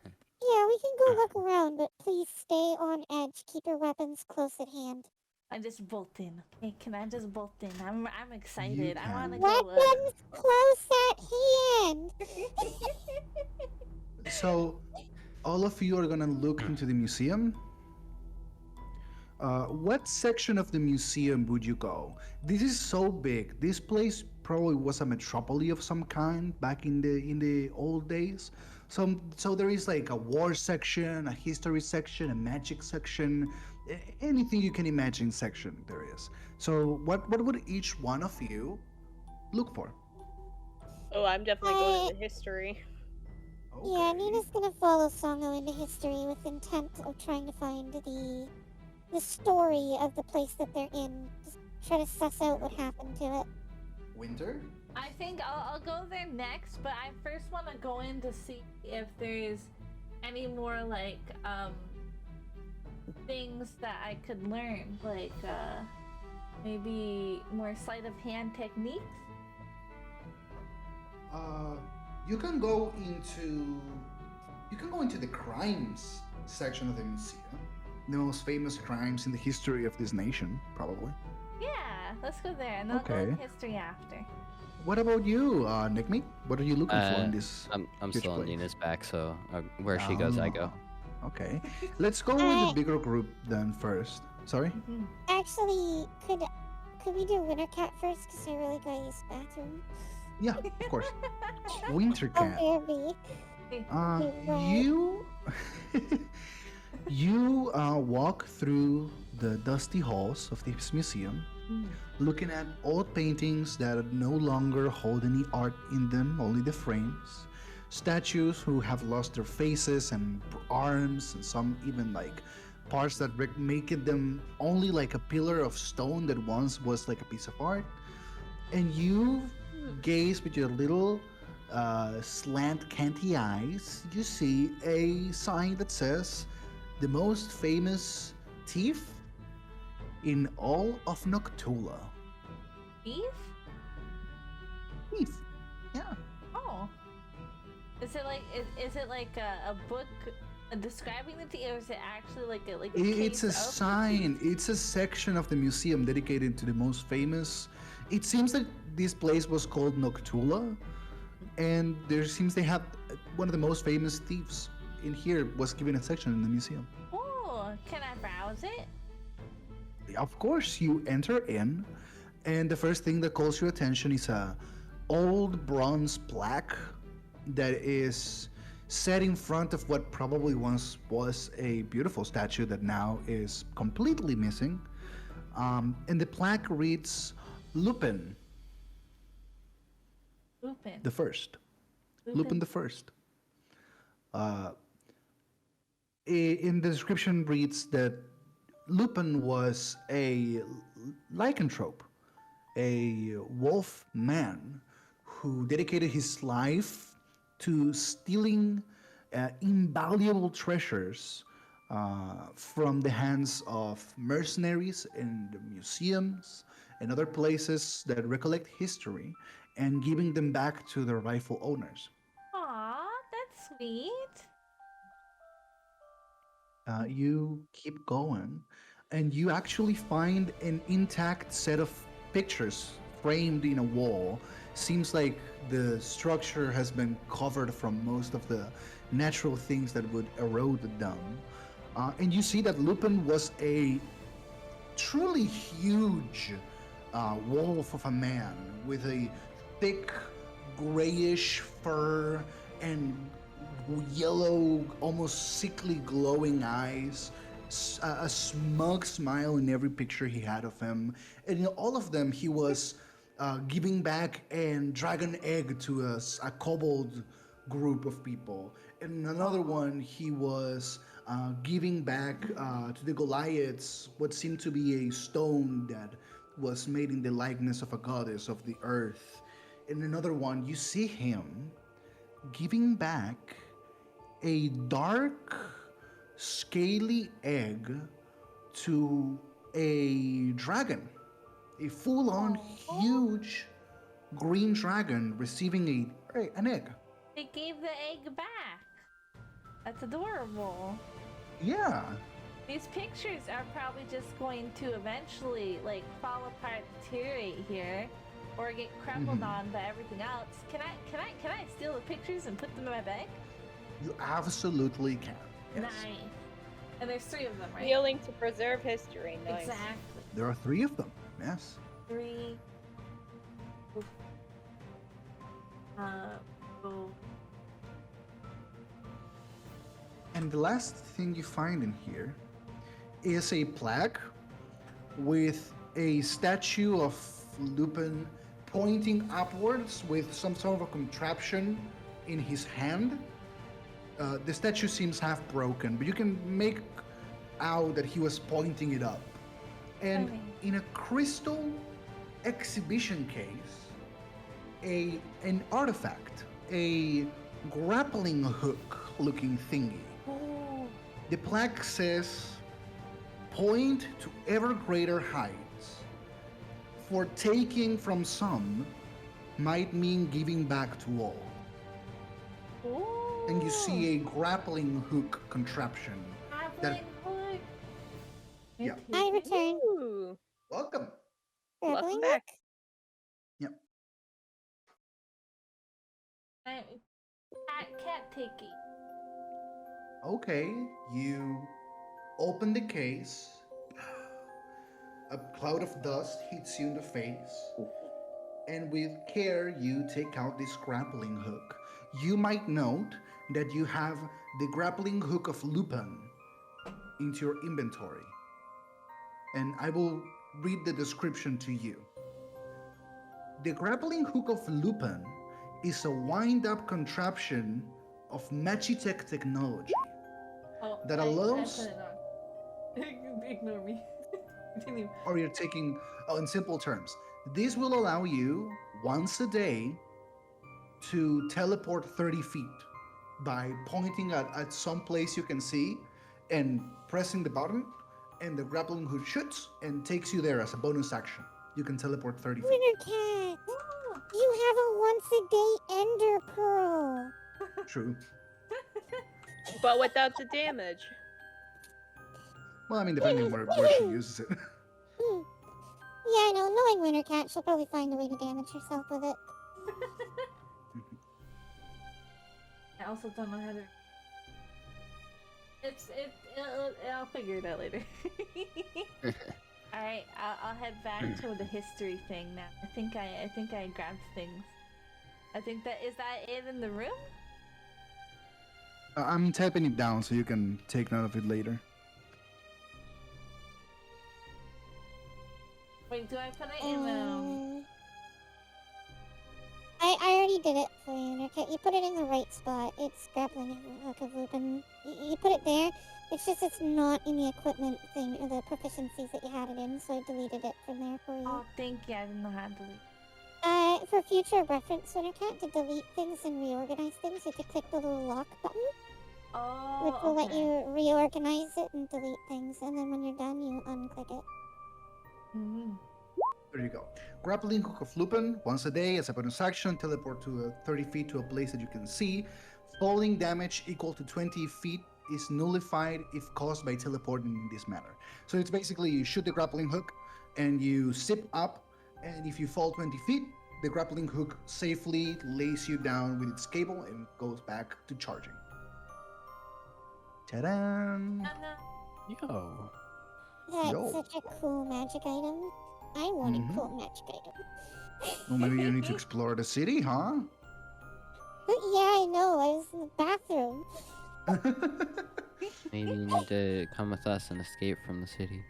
Yeah, we can go look around, but please stay on edge. Keep your weapons close at hand. I just bolt in. Hey, can I just bolt in? I'm excited. You I want to can. go look. Weapons close at hand! So, all of you are gonna look into the museum. What section of the museum would you go? This is so big. This place probably was a metropolis of some kind back in the old days. So there is like a war section, a history section, a magic section, anything you can imagine section there is. So what would each one of you look for? Oh, I'm definitely going to the history. Yeah, Okay. Nina's gonna follow Songo into history with intent of trying to find the story of the place that they're in. Just try to suss out what happened to it. Winter? I think I'll go there next, but I first want to go in to see if there's any more like things that I could learn, like maybe more sleight of hand techniques. You can go into the crimes section of the museum. The most famous crimes in the history of this nation, probably. Yeah, let's go there, and I'll go in history after. What about you, Nickme? What are you looking for in this? I'm huge still on place? Nina's back, so where she goes, I go. Okay, let's go with the bigger group then first. Sorry. Actually, could we do Wintercat first? Because I really gotta use the bathroom. Yeah, of course. Wintercat. Oh, You you walk through the dusty halls of this museum, looking at old paintings that no longer hold any art in them, only the frames. Statues who have lost their faces and arms, and some even like parts that make it them only like a pillar of stone that once was like a piece of art. And you gaze with your little slant canty eyes. You see a sign that says the most famous thief in all of Noctula. Beef? Thief. Yeah. Oh. Is it like a book describing the thief, or is it actually like a It's case a of the sign. thief? It's a section of the museum dedicated to the most famous. It seems that this place was called Noctula, and there seems they have one of the most famous thieves in here was given a section in the museum. Oh, can I browse it? Of course, you enter in, and the first thing that calls your attention is a old bronze plaque that is set in front of what probably once was a beautiful statue that now is completely missing. And the plaque reads Lupin the First. Lupin the First. In the description reads that Lupin was a lycanthrope, a wolf man who dedicated his life to stealing invaluable treasures from the hands of mercenaries in the museums and other places that recollect history and giving them back to their rightful owners. Aw, that's sweet. You keep going, and you actually find an intact set of pictures framed in a wall. Seems like the structure has been covered from most of the natural things that would erode it down. And you see that Lupin was a truly huge wolf of a man with a thick grayish fur and yellow, almost sickly glowing eyes, a smug smile in every picture he had of him. And in all of them, he was giving back a dragon egg to a kobold group of people. In another one, he was giving back to the Goliaths what seemed to be a stone that was made in the likeness of a goddess of the earth. In another one, you see him giving back a dark, scaly egg to a dragon, a full-on huge green dragon receiving an egg. They gave the egg back. That's adorable. Yeah. These pictures are probably just going to eventually like fall apart, deteriorate here, or get crumbled on by everything else. Can I steal the pictures and put them in my bag? You absolutely can. Yes. Nice. And there's 3 of them, right? Feeling to preserve history. Nice. Exactly. There are 3 of them. Yes. 3. Oh. And the last thing you find in here is a plaque with a statue of Lupin pointing upwards with some sort of a contraption in his hand. The statue seems half broken, but you can make out that he was pointing it up. And in a crystal exhibition case, an artifact, a grappling hook looking thingy. Ooh. The plaque says, "Point to ever greater heights. For taking from some might mean giving back to all." Ooh. And you see a grappling hook contraption. Grappling hook. Yeah. I return. Ooh. Welcome. Welcome Grappling back. Yep. Cat taking. Okay, you open the case. A cloud of dust hits you in the face. And with care, you take out this grappling hook. You might note that you have the grappling hook of Lupin into your inventory. And I will read the description to you. The grappling hook of Lupin is a wind-up contraption of Magitech technology that allows... Ignore me. Continue. Or you're taking... Oh, in simple terms, this will allow you, once a day, to teleport 30 feet by pointing at some place you can see and pressing the button, and the grappling hook shoots and takes you there as a bonus action. You can teleport 30 feet. Wintercat, you have a once-a-day Ender Pearl. True. But without the damage. Well, I mean, depending on where she uses it. Yeah, I know. Knowing Wintercat, she'll probably find a way to damage herself with it. I also don't know how to. I'll figure it out later. All right, I'll head back to the history thing now. I think I grabbed things. I think that is that it in the room. I'm typing it down so you can take note of it later. Wait, do I put it in I already did it for you, Wintercat. You put it in the right spot. It's grappling hook of Lupin. You put it there. It's just it's not in the equipment thing or the proficiencies that you had it in, so I deleted it from there for you. Oh, thank you. I didn't know how to delete. For future reference, Wintercat, to delete things and reorganize things, you have to click the little lock button, which will let you reorganize it and delete things, and then when you're done, you unclick it. There you go. Grappling hook of Lupin, once a day as a bonus action, teleport to 30 feet to a place that you can see. Falling damage equal to 20 feet is nullified if caused by teleporting in this manner. So it's basically you shoot the grappling hook and you zip up, and if you fall 20 feet, the grappling hook safely lays you down with its cable and goes back to charging. Ta-da! Yo. That's Yo. such a cool magic item. I want a cool magic item. Well, maybe you need to explore the city, huh? But yeah, I know. I was in the bathroom. Maybe you need to come with us and escape from the city.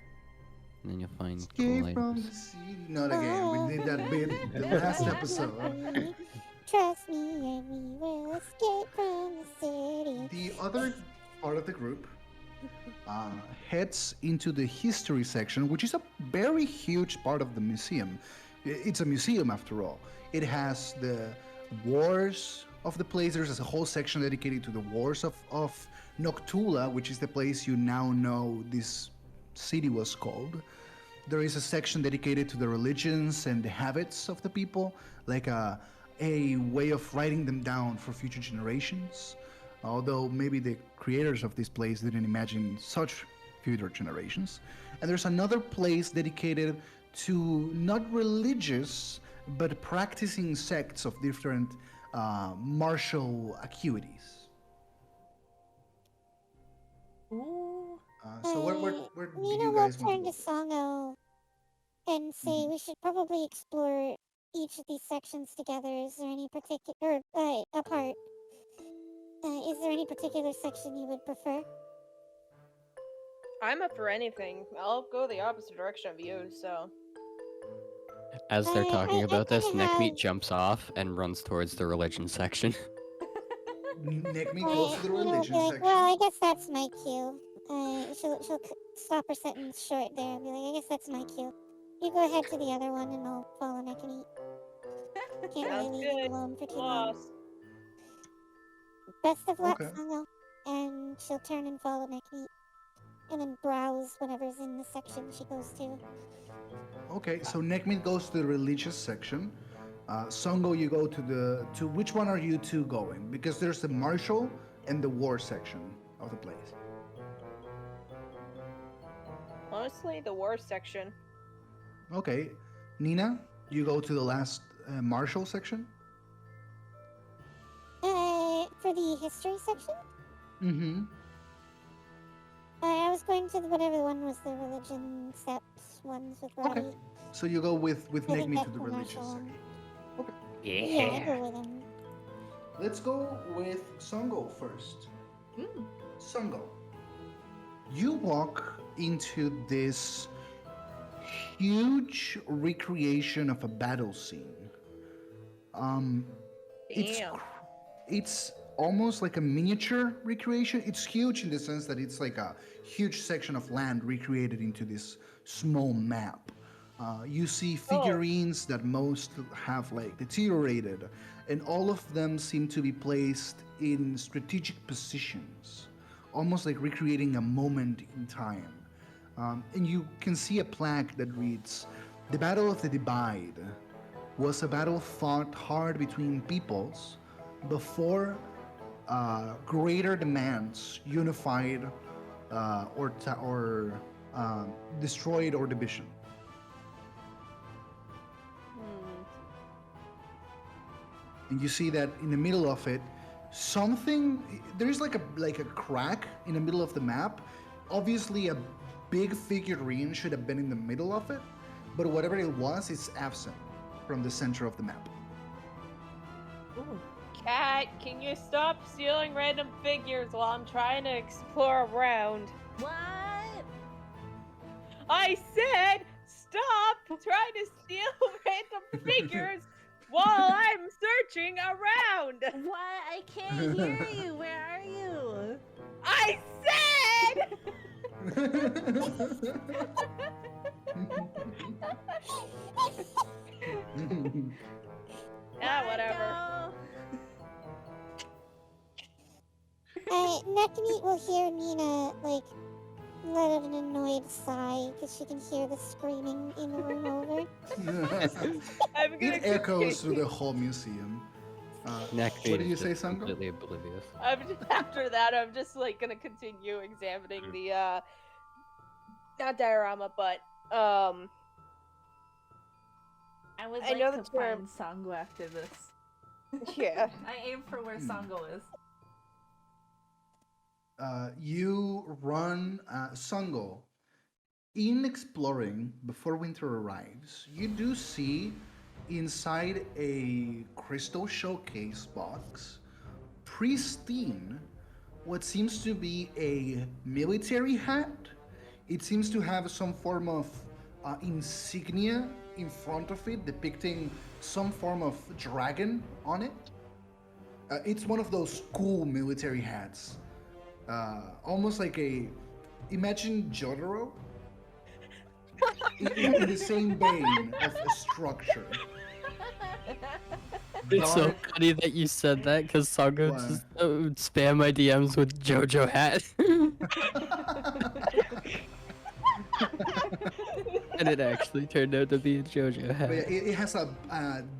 And then you'll find cool Escape from the items. city. Not again. We did that bit the last episode. Trust me, and we will escape from the city. The other part of the group uh, heads into the history section, which is a very huge part of the museum. It's a museum after all. It has the wars of the place. There's a whole section dedicated to the wars of Noctula, which is the place you now know this city was called. There is a section dedicated to the religions and the habits of the people, like a way of writing them down for future generations. Although maybe the creators of this place didn't imagine such future generations. And there's another place dedicated to not religious, but practicing sects of different martial acuities. Ooh. So where do Nina you will guys want turn to to go? Songo and say we should probably explore each of these sections together. Is there any particular apart? Is there any particular section you would prefer? I'm up for anything. I'll go the opposite direction of you, so. As they're talking I about kind this, of Neckmeat have. jumps off and runs towards the religion section. Neckmeat goes to the Nina will be religion like, section. well, I guess that's my cue. She'll stop her sentence short there and be like, I guess that's my cue. You go ahead to the other one and I'll follow neck and eat. Can't really Sounds leave him good. alone for too long. Lost. Best of luck, Okay. Songo. And she'll turn and follow neck and eat. And then browse whatever's in the section she goes to. Okay, so Neckmeat goes to the religious section. Songo, you go to which one are you two going? Because there's the martial and the war section of the place. Honestly, the war section. Okay, Nina, you go to the last martial section. For the history section, Mm-hmm. I was going to whatever one was the religion steps ones with Roddy. Okay, so you go with I think Neckmeat that's to the the religious martial one. section. Okay, Yeah, I go with him. let's go with Songo first. Songo, you walk into this huge recreation of a battle scene. It's Damn. it's almost like a miniature recreation. It's huge in the sense that it's like a huge section of land recreated into this small map. You see figurines that most have like deteriorated, and all of them seem to be placed in strategic positions, almost like recreating a moment in time. And you can see a plaque that reads, "The Battle of the Divide was a battle fought hard between peoples before greater demands unified or destroyed our division." And you see that in the middle of it, something there's like a crack in the middle of the map. Obviously, a big figurine should have been in the middle of it, but whatever it was, it's absent from the center of the map. Cat, can you stop stealing random figures while I'm trying to explore around? What? I said stop trying to steal random figures while I'm searching around. What? I can't hear you. Where are you? I said whatever. Neckmeat will hear Nina, like, let out an annoyed sigh because she can hear the screaming in the room over. I'm gonna It echoes continue. through the whole museum. Neckmeat What did is you say, just Sango? completely oblivious. After that, I'm just like gonna continue examining the not diorama, but I would I like know to the term. find Songo after this. Yeah. I aim for where Songo is. You run Songo. In exploring before winter arrives, you do see inside a crystal showcase box, pristine, what seems to be a military hat. It seems to have some form of insignia in front of it, depicting some form of dragon on it. It's one of those cool military hats, almost like a imagine Jotaro in the same vein of a structure. It's so Dark. funny that you said that because Songo What? just would spam my DMs with JoJo hat. And it actually turned out to be a JoJo But hat. yeah, it has a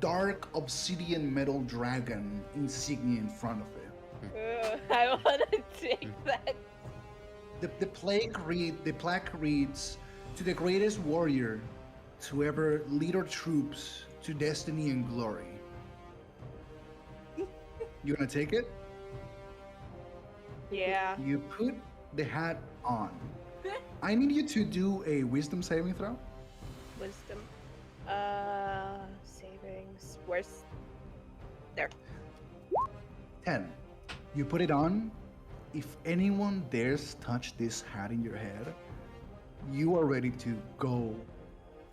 dark obsidian metal dragon insignia in front of it. I want to take that. The plaque reads, "To the greatest warrior to ever lead our troops to destiny and glory." You wanna take it? Yeah. You put the hat on. I need you to do a wisdom saving throw. Wisdom. Savings. Where's. There. 10. You put it on. If anyone dares touch this hat in your head, you are ready to go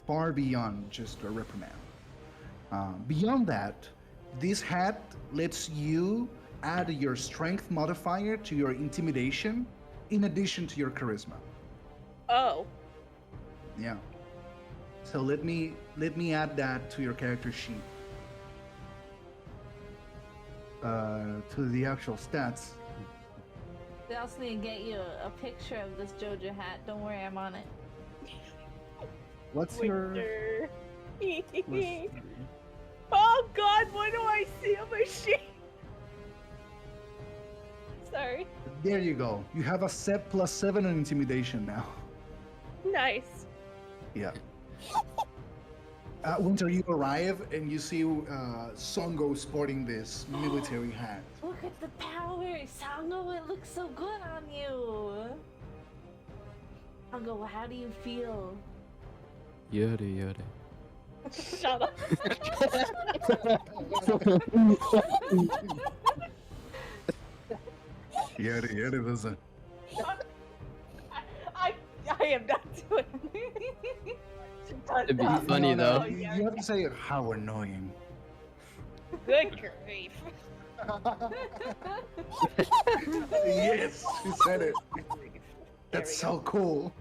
far beyond just a reprimand. Beyond that, this hat lets you add your strength modifier to your intimidation in addition to your charisma. Oh. Yeah. So let me add that to your character sheet. To the actual stats. They also need to get you a picture of this JoJo hat. Don't worry, I'm on it. What's your Winter. plus- Oh god, what do I see on my sheet? Sorry. There you go. You have a set +7 on intimidation now. Nice. Yeah. Winter, you arrive and you see Songo sporting this military hat. Look at the power! Songo, it looks so good on you! Songo, how do you feel? Yoda, Yoda. Shut up. Yeah, it was a. I am not doing it. It'd be funny though. You have to say how annoying. Good grief. Yes, you said it. That's we so cool.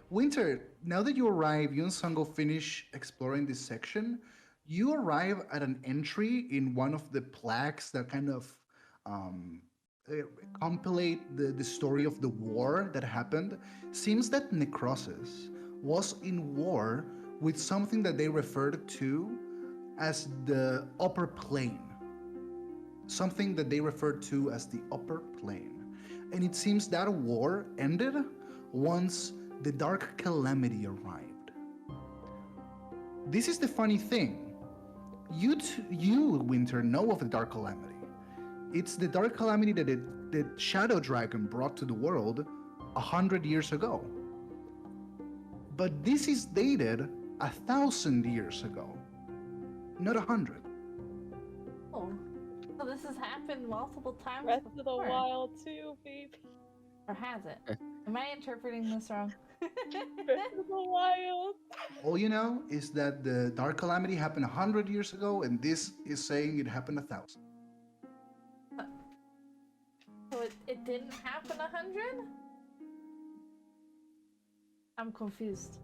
Winter, now that you arrive, you and Songo finish exploring this section. You arrive at an entry in one of the plaques that kind of compilate the story of the war that happened. Seems that Necrosis was in war with something that they referred to as the upper plane. Something that they referred to as the upper plane. And it seems that war ended once the Dark Calamity arrived. This is the funny thing. You, Winter, know of the Dark Calamity. It's the Dark Calamity that the Shadow Dragon brought to the world 100 years ago. But this is dated 1,000 years ago, not 100. Oh, so this has happened multiple times Breath of the before. Wild too, baby. Or has it? Am I interpreting this wrong? Breath of the Wild. All you know is that the Dark Calamity happened 100 years ago, and this is saying it happened 1,000. So it didn't happen 100? I'm confused.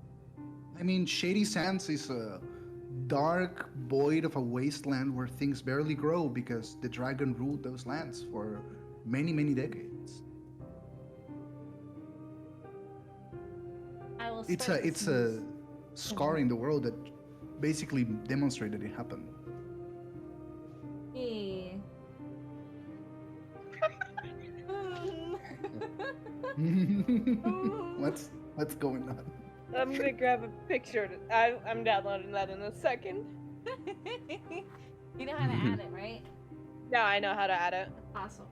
I mean, Shady Sands is a dark void of a wasteland where things barely grow because the dragon ruled those lands for many, many decades. I will It's start a to it's a sneeze. scar in the world that basically demonstrated it happened. Yeah. What's going on? I'm gonna grab a picture. I'm downloading that in a second. You know how to add it, right? Now I know how to add it. Awesome.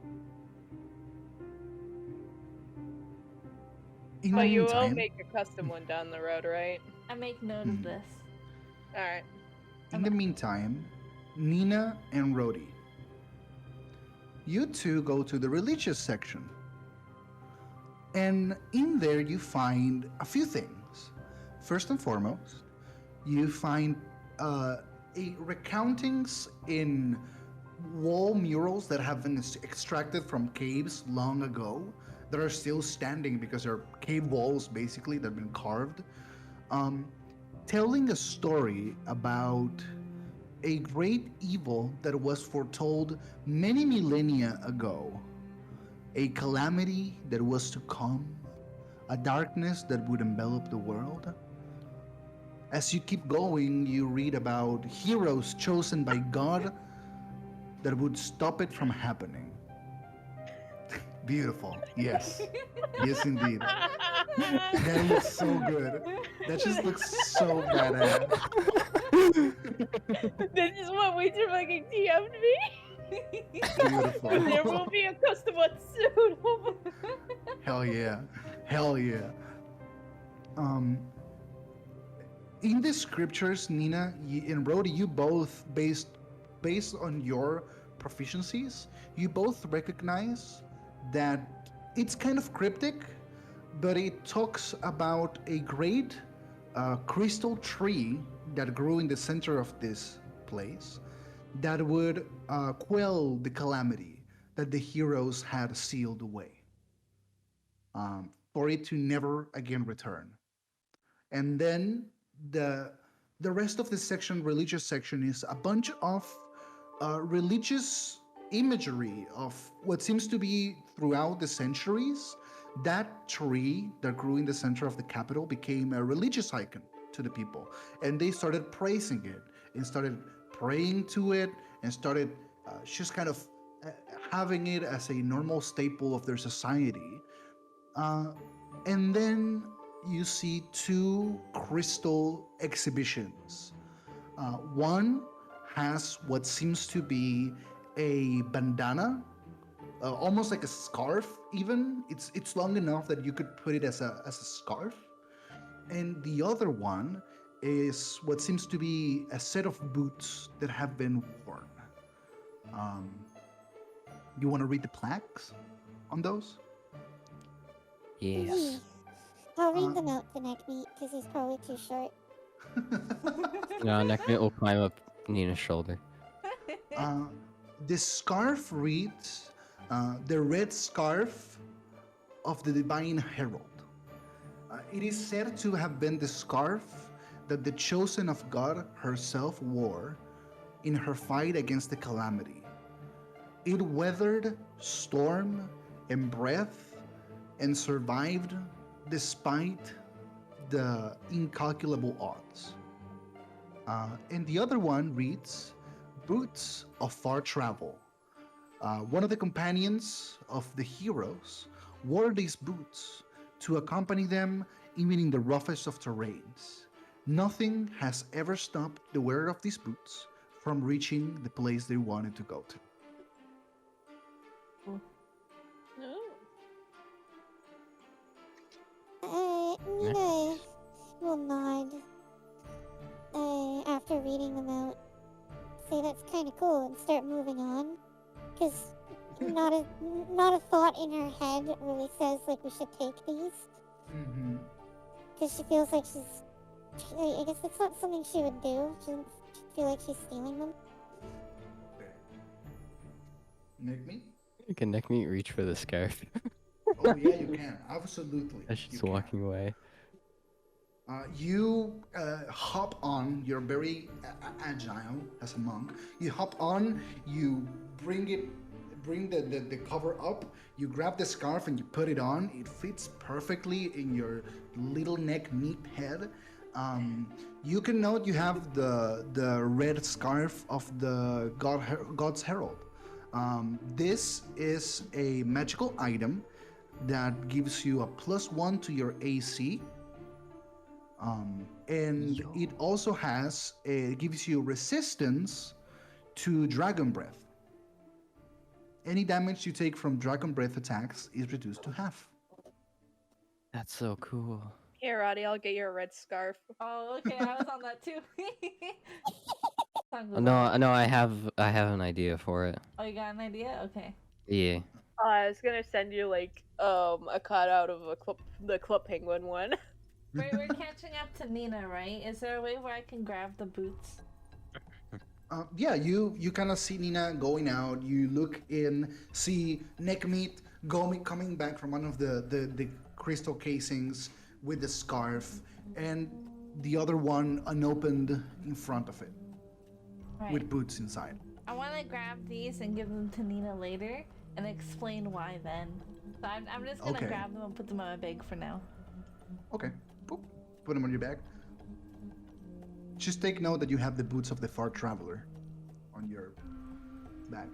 In the But you will meantime, make a custom one down the road, right? I make note of this. Alright. Nina and Roddy, you two go to the religious section. And in there, you find a few things. First and foremost, you find a recountings in wall murals that have been extracted from caves long ago that are still standing because they're cave walls basically that have been carved, um, telling a story about a great evil that was foretold many millennia ago, a calamity that was to come, a darkness that would envelop the world. As you keep going, you read about heroes chosen by God that would stop it from happening. Beautiful. Yes. Yes, indeed. That looks so good. That just looks so badass. This is what Winter fucking TM'd me. Beautiful. There will be a custom one soon. Hell yeah. Hell yeah. Um, in the scriptures, Nina and Roddy, you both based on your proficiencies, you both recognize that it's kind of cryptic, but it talks about a great crystal tree that grew in the center of this place that would quell the calamity that the heroes had sealed away, for it to never again return. And then the the rest of the section, religious section, is a bunch of religious imagery of what seems to be throughout the centuries. That tree that grew in the center of the capital became a religious icon to the people, and they started praising it and started praying to it and started just kind of uh, having it as a normal staple of their society. uh, and then you see two crystal exhibitions. One has what seems to be a bandana, almost like a scarf. Even it's long enough that you could put it as a scarf. And the other one is what seems to be a set of boots that have been worn. Um, you want to read the plaques on those? Yes. Yes. I'll read Uh, them out to Neckmeat because he's probably too short. No, Neckmate will climb up Nina's shoulder. Uh, the scarf reads the red scarf of the divine herald. It is said to have been the scarf that the chosen of God herself wore in her fight against the calamity. It weathered storm and breath and survived despite the incalculable odds. And the other one reads Boots of Far Travel. One of the companions of the heroes wore these boots to accompany them even in the roughest of terrains. Nothing has ever stopped the wearer of these boots from reaching the place they wanted to go to. No. Nina will nod after reading them out. Say that's kind of cool and start moving on. Because not a thought in her head really says like we should take these. Mm-hmm. Because she feels like I guess it's not something she would do. She doesn't feel like she's stealing them. Nick me? Can Neckmate reach for the scarf? Oh yeah, you can. Absolutely. As you she's can. walking away. You hop on. You're very agile as a monk. You hop on. You bring the cover up. You grab the scarf and you put it on. It fits perfectly in your little neck meat head. You can note you have the red scarf of the God's Herald. This is a magical item that gives you a +1 to your AC. And it also gives you resistance to dragon breath. Any damage you take from dragon breath attacks is reduced to half. That's so cool. Here, Roddy, I'll get you a red scarf. Oh, okay, I was on that too. No, I have an idea for it. Oh, you got an idea? Okay. Yeah. I was gonna send you like a cutout of the Club Penguin one. We're catching up to Nina, right? Is there a way where I can grab the boots? Yeah, you kind of see Nina going out. You look in, see Neckmeat coming back from one of the crystal casings with the scarf, and the other one unopened in front of it Right. with boots inside. I want to grab these and give them to Nina later and explain why then. So I'm just gonna Okay. grab them and put them in my bag for now. Okay. Boop. Put them on your bag. Just take note that you have the boots of the far traveler on your bag.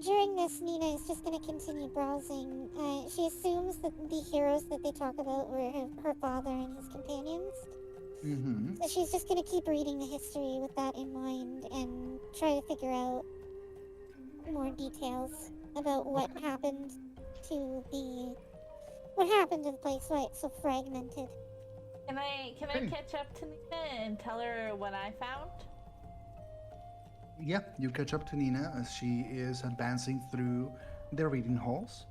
During this, Nina is just going to continue browsing. She assumes that the heroes that they talk about were her father and his companions. Mm-hmm. So she's just going to keep reading the history with that in mind and try to figure out more details about what happened to the place, why it's so fragmented. Can I catch up to Nina and tell her what I found? Yeah, you catch up to Nina as she is advancing through the reading halls.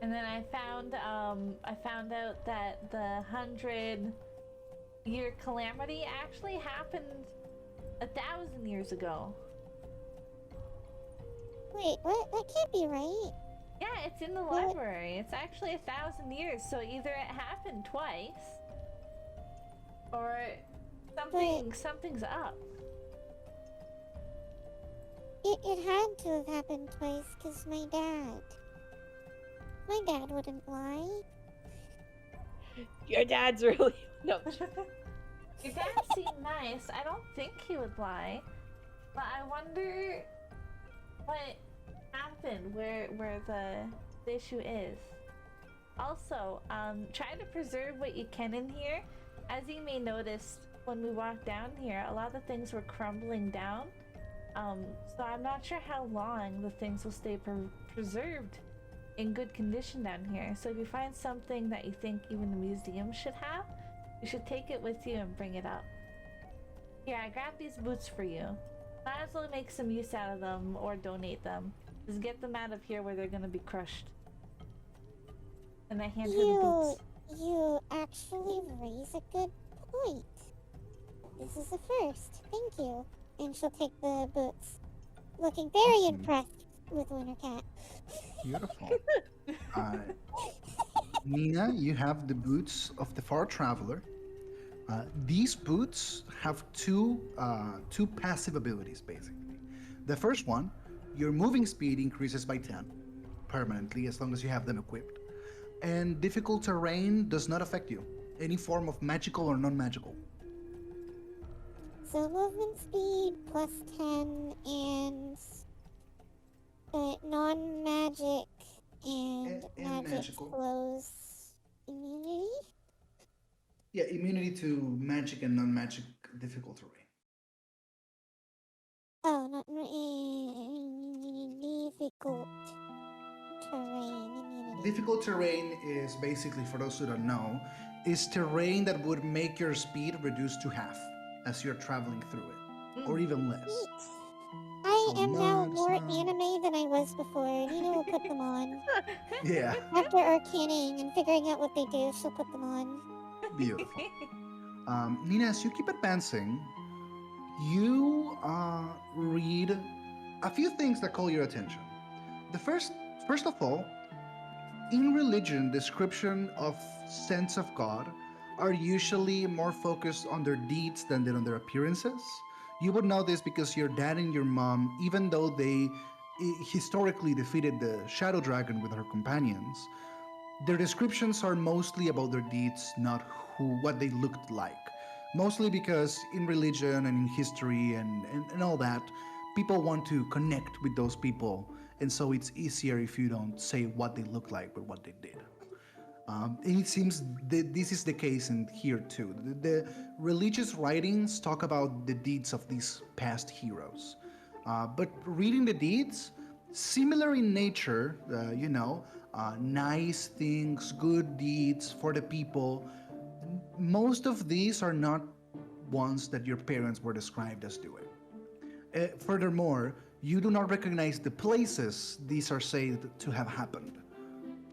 And then I found out that the 100-year calamity actually happened 1,000 years ago. Wait, what? That can't be right. Yeah, it's in the library. It's actually 1,000 years, so either it happened twice, or something's up. It had to have happened twice, because my dad wouldn't lie. Your dad's really no. Your dad seemed nice. I don't think he would lie, but I wonder what happened, where the issue is. Also, try to preserve what you can in here. As you may notice, when we walked down here, a lot of things were crumbling down. So I'm not sure how long the things will stay preserved in good condition down here. So if you find something that you think even the museum should have, you should take it with you and bring it up. Here, I grabbed these boots for you. Might as well make some use out of them or donate them. Just get them out of here where they're gonna be crushed. And I hand her the boots. You actually raise a good point. This is a first. Thank you. And she'll take the boots, looking very Awesome. impressed with Wintercat. Beautiful. Nina, you have the boots of the far traveler. These boots have two passive abilities, basically. The first one, your moving speed increases by 10 permanently as long as you have them equipped. And difficult terrain does not affect you, any form of magical or non-magical. So movement speed plus 10 and non-magic and magic magical. flows immunity? Yeah, immunity to magic and non-magic difficult terrain. Oh, not difficult terrain immunity. Difficult terrain is basically, for those who don't know, is terrain that would make your speed reduce to half as you're traveling through it, or even less. Neat. I So am now mud, more snow. anime than I was before. Nina will put them on. Yeah, After arcaning and figuring out what they do, she'll put them on. beautiful. Nina, as you keep advancing, you read a few things that call your attention. First of all, in religion, description of sense of God are usually more focused on their deeds than on their appearances. You would know this because your dad and your mom, even though they historically defeated the shadow dragon with her companions, their descriptions are mostly about their deeds, not what they looked like. Mostly because in religion and in history and all that, people want to connect with those people, and so it's easier if you don't say what they look like but what they did. And it seems that this is the case in here too. The religious writings talk about the deeds of these past heroes, but reading the deeds, similar in nature, nice things, good deeds for the people. Most of these are not ones that your parents were described as doing. Furthermore, you do not recognize the places these are said to have happened.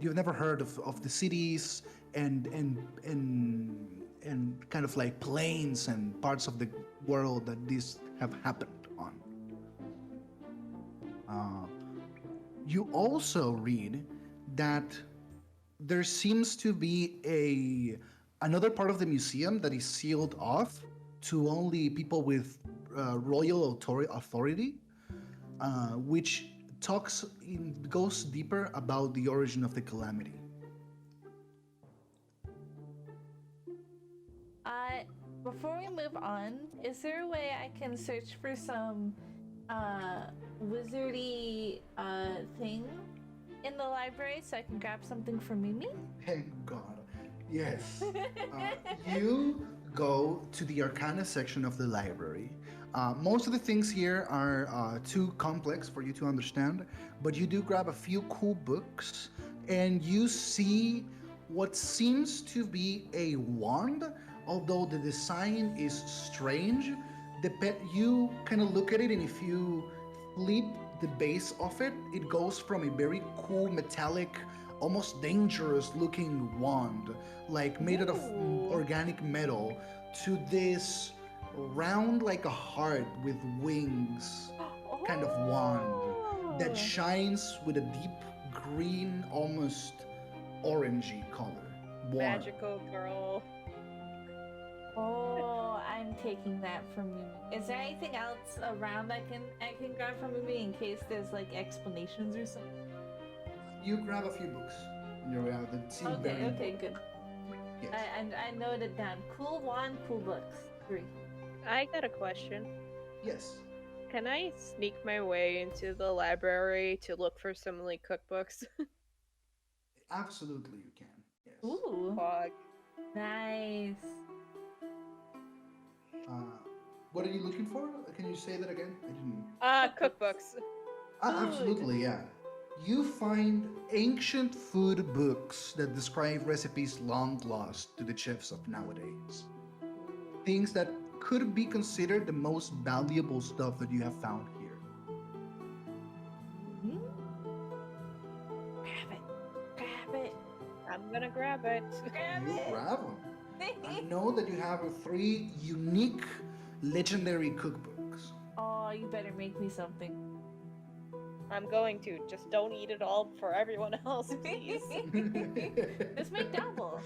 You've never heard of the cities and and and and kind of like plains and parts of the world that these have happened on. Uh, you also read that there seems to be a another part of the museum that is sealed off to only people with royal authority, which goes deeper about the origin of the calamity. Uh, Before we move on, is there a way I can search for some wizardy thing in the library so I can grab something for Mimi? Thank God. Yes. You go to the Arcana section of the library. Most of the things here are too complex for you to understand, but you do grab a few cool books and you see what seems to be a wand, although the design is strange. You kind of look at it, and if you flip the base of it, it goes from a very cool metallic, almost dangerous looking wand, like made out of organic metal, to this round like a heart with wings kind of wand that shines with a deep green, almost orangey color. Warm. Magical girl. Oh, I'm taking that from Mimi. Is there anything else around I can grab from Mimi in case there's like explanations or something? You grab a few books on your way out that seem very Okay, important. good. Yes. I noted down. Cool wand, cool books. 3. I got a question. Yes. Can I sneak my way into the library to look for some like cookbooks? Absolutely, you can. Yes. Ooh, Fuck. nice. What are you looking for? Can you say that again? I didn't. Cookbooks. Absolutely, yeah. You find ancient food books that describe recipes long lost to the chefs of nowadays. Things that could be considered the most valuable stuff that you have found here. Hmm? Grab it. Grab it. I'm gonna grab it. Grab You it. grab them. I know that you have 3 unique legendary cookbooks. Oh, you better make me something. I'm going to. Just don't eat it all for everyone else, please. Just make double.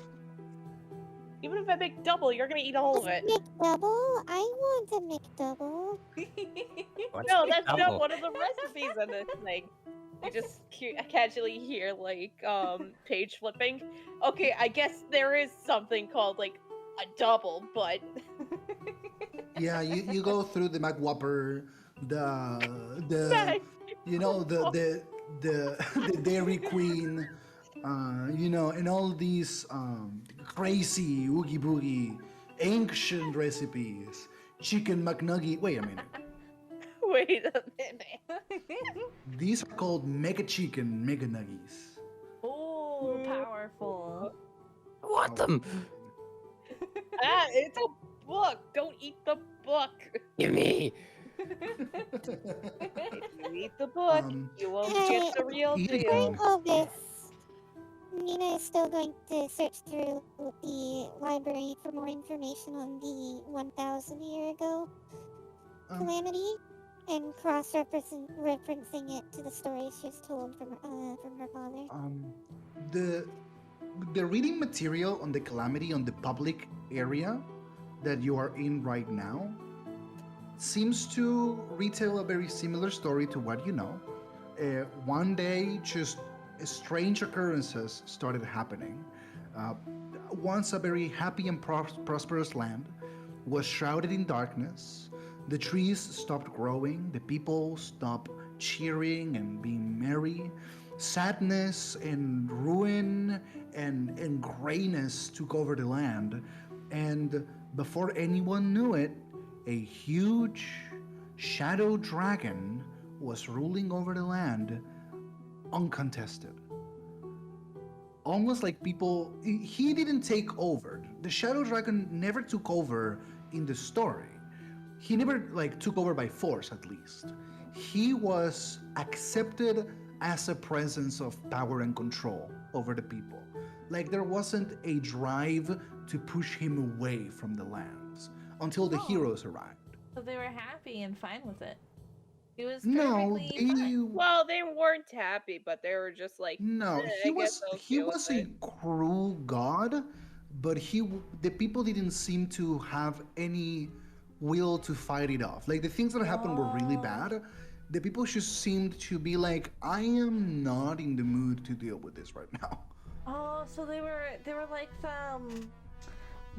Even if I make double, you're gonna eat all of it. McDouble? I want a McDouble. What's No, the that's not double? one of the recipes on this thing. You just casually hear like page flipping. Okay, I guess there is something called like a double, but Yeah, you go through the McWhopper, the Nice. you know the the Dairy Queen, and all these crazy oogie boogie ancient recipes. Chicken McNugget. Wait a minute. Wait a minute. These are called Mega Chicken Mega Nuggies. Oh, powerful. I want them. It's a book. Don't eat the book. Give me. If you eat the book, you won't get the real Eat deal. them. During all this, Nina is still going to search through the library for more information on the 1,000 year ago Um, calamity and referencing it to the stories she was told from her father. The the reading material on the calamity on the public area that you are in right now seems to retell a very similar story to what you know. One day, just strange occurrences started happening. Uh, Once a very happy and prosperous land was shrouded in darkness. The trees stopped growing, the people stopped cheering and being merry. Sadness and ruin and grayness took over the land. And before anyone knew it, a huge shadow dragon was ruling over the land uncontested. Almost like he didn't take over. The shadow dragon never took over in the story. he never like took over by force, at least. He was accepted as a presence of power and control over the people. Like there wasn't a drive to push him away from the lands until the Oh. heroes arrived. So they were happy and fine with it. He was No, perfectly they fine. Well, they weren't happy, but they were just like, no, I guess I'll he deal with was a it. cruel god, but the people didn't seem to have any will to fight it off. Like the things that happened were really Oh. bad. The people just seemed to be like, I am not in the mood to deal with this right now. Oh, so they were like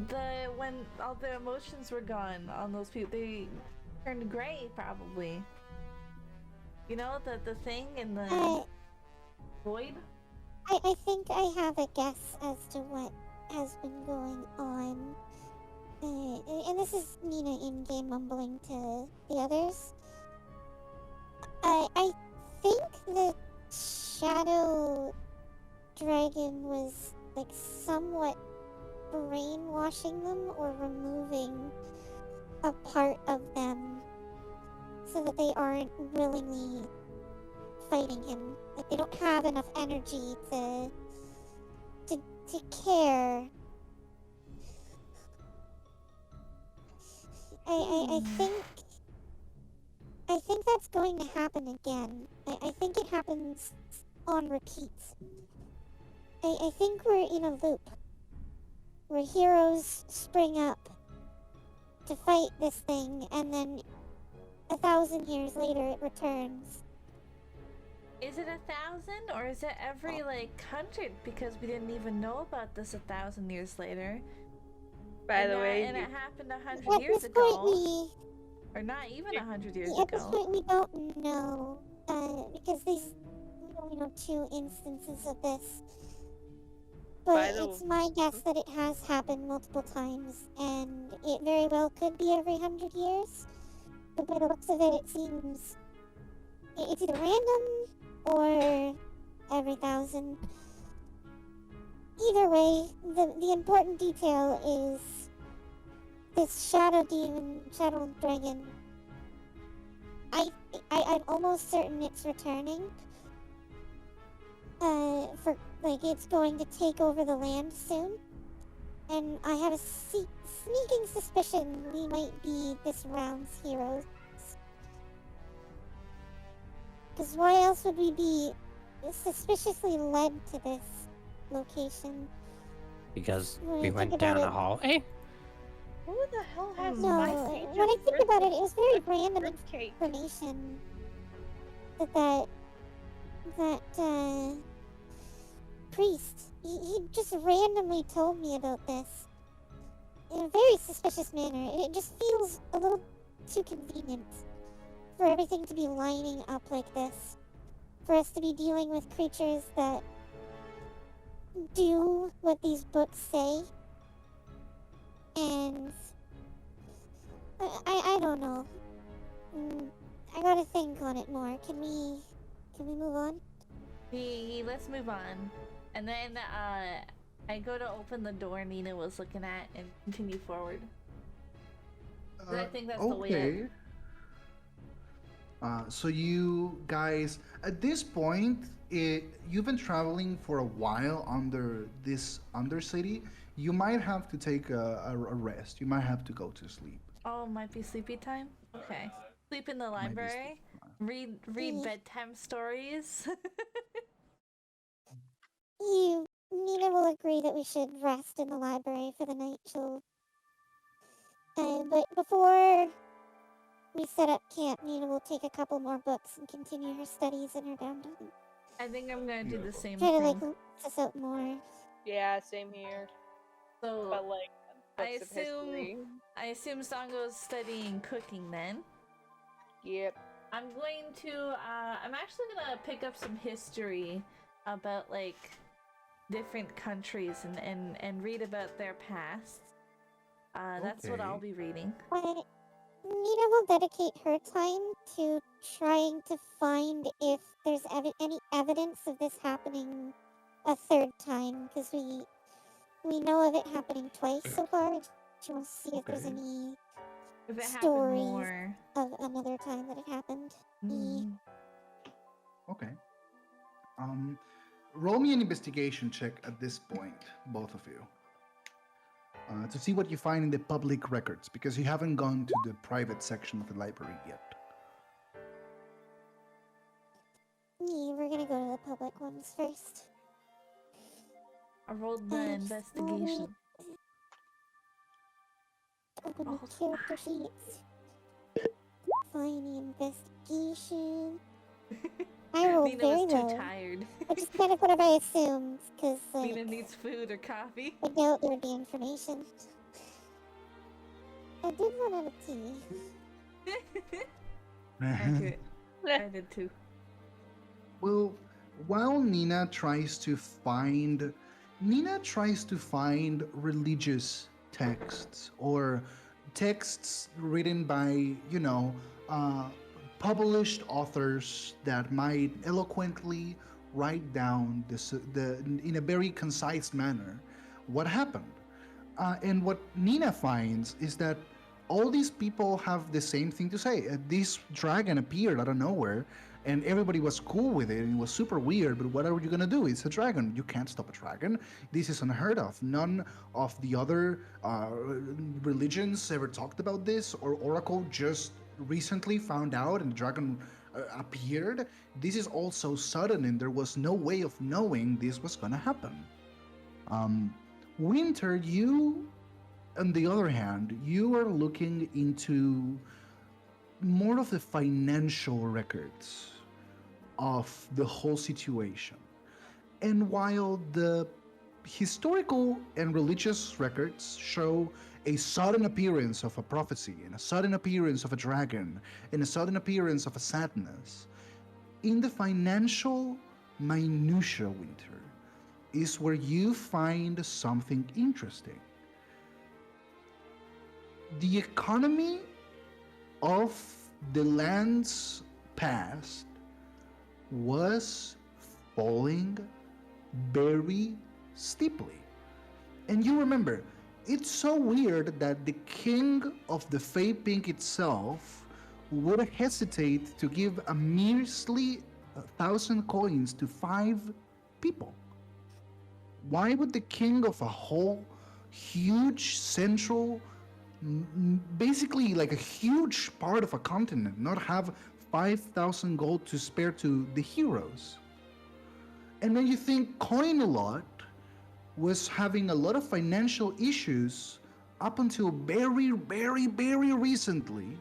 the when all the emotions were gone on those people, they turned gray probably. You know, the thing in the Uh, void. I think I have a guess as to what has been going on. And this is Nina in-game mumbling to the others. I think the shadow dragon was like somewhat brainwashing them or removing a part of them so that they aren't willingly fighting him. Like they don't have enough energy to care. I think that's going to happen again. I think it happens on repeat. I think we're in a loop where heroes spring up to fight this thing, and then 1,000 years later it returns. Is it 1,000 or is it every like 100? Because we didn't even know about this 1,000 years later. By the way, and it happened 100 At years this point, ago, or not even 100 years at this ago. point we don't know, because we only know 2 instances of this. By But the- it's my guess that it has happened multiple times, and it very well could be every 100 years. But by the looks of it, it seems it's either random or every 1,000. Either way, the important detail is this shadow demon, shadow dragon. I'm almost certain it's returning. For like it's going to take over the land soon, and I have a sneaking suspicion we might be this round's heroes. Because why else would we be suspiciously led to this location? Because When I we think went about down a it- hallway. who the hell has No, my when I think about it, it was very random cake? information that priest, he just randomly told me about this in a very suspicious manner. It just feels a little too convenient for everything to be lining up like this, for us to be dealing with creatures that do what these books say. And I don't know. I gotta think on it more. Can we move on? Let's move on. And then I go to open the door Nina was looking at and continue forward. I think that's the way up. So you guys, at this point, you've been traveling for a while under this undercity. You might have to take a rest. You might have to go to sleep. Oh, might be sleepy time? Okay. Sleep in the Might be library? Read bedtime stories? Nina will agree that we should rest in the library for the night. But before we set up camp, Nina will take a couple more books and continue her studies in her downtime. I think I'm gonna do the same Try to thing. like us out more. Yeah, same here. So But like, I books of history. assume Songo's studying cooking then. Yep. I'm going to I'm actually gonna pick up some history about like different countries and read about their pasts. That's what I'll Okay. be reading. But Nina will dedicate her time to trying to find if there's any evidence of this happening a third time, because we know of it happening twice so far. She wants to see if there's Okay. any If it happened stories more. of another time that it happened. Mm. Okay. Roll me an investigation check at this point, both of you, to see what you find in the public records, because you haven't gone to the private section of the library yet. Yeah, we're gonna go to the public ones first. I rolled the investigation. Open Oh, the character sheets. Find the investigation. I rolled Nina very was too low, tired. which is kind of what I assumed, because like Nina needs food or coffee. I doubt there would be information. I did run out of tea. Accurate. I did too. Well, while Nina tries to find religious texts or texts written by, uh, published authors that might eloquently write down in a very concise manner what happened. And what Nina finds is that all these people have the same thing to say. This dragon appeared out of nowhere, and everybody was cool with it, and it was super weird. But what are you gonna do? It's a dragon. You can't stop a dragon. This is unheard of. None of the other religions ever talked about this, or Oracle just recently found out, and the dragon appeared. This is all so sudden, and there was no way of knowing this was gonna happen. Um, Winter, you, on the other hand, you are looking into more of the financial records of the whole situation. And while the historical and religious records show a sudden appearance of a prophecy, and a sudden appearance of a dragon, and a sudden appearance of a sadness, in the financial minutia, Winter, is where you find something interesting. The economy of the land's past was falling very steeply. And you remember, it's so weird that the king of the Fey Pink itself would hesitate to give a measly 1,000 coins to 5 people. Why would the king of a whole huge central, basically like a huge part of a continent, not have 5,000 gold to spare to the heroes? And then you think Coin a Lot was having a lot of financial issues up until very, very, very recently,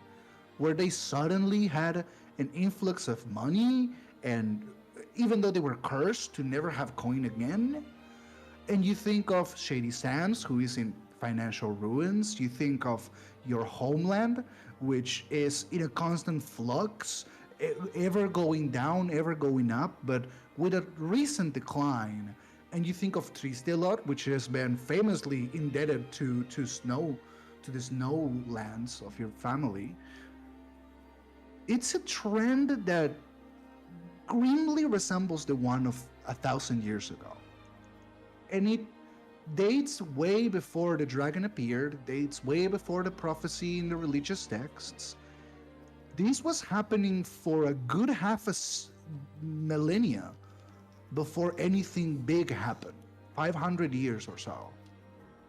where they suddenly had an influx of money, and even though they were cursed to never have coin again. And you think of Shady Sands, who is in financial ruins. You think of your homeland, which is in a constant flux, ever going down, ever going up, but with a recent decline. And you think of Tristelot, which has been famously indebted to the snow lands of your family. It's a trend that grimly resembles the one of 1,000 years ago. And it dates way before the dragon appeared, dates way before the prophecy in the religious texts. This was happening for a good half a millennia before anything big happened, 500 years or so.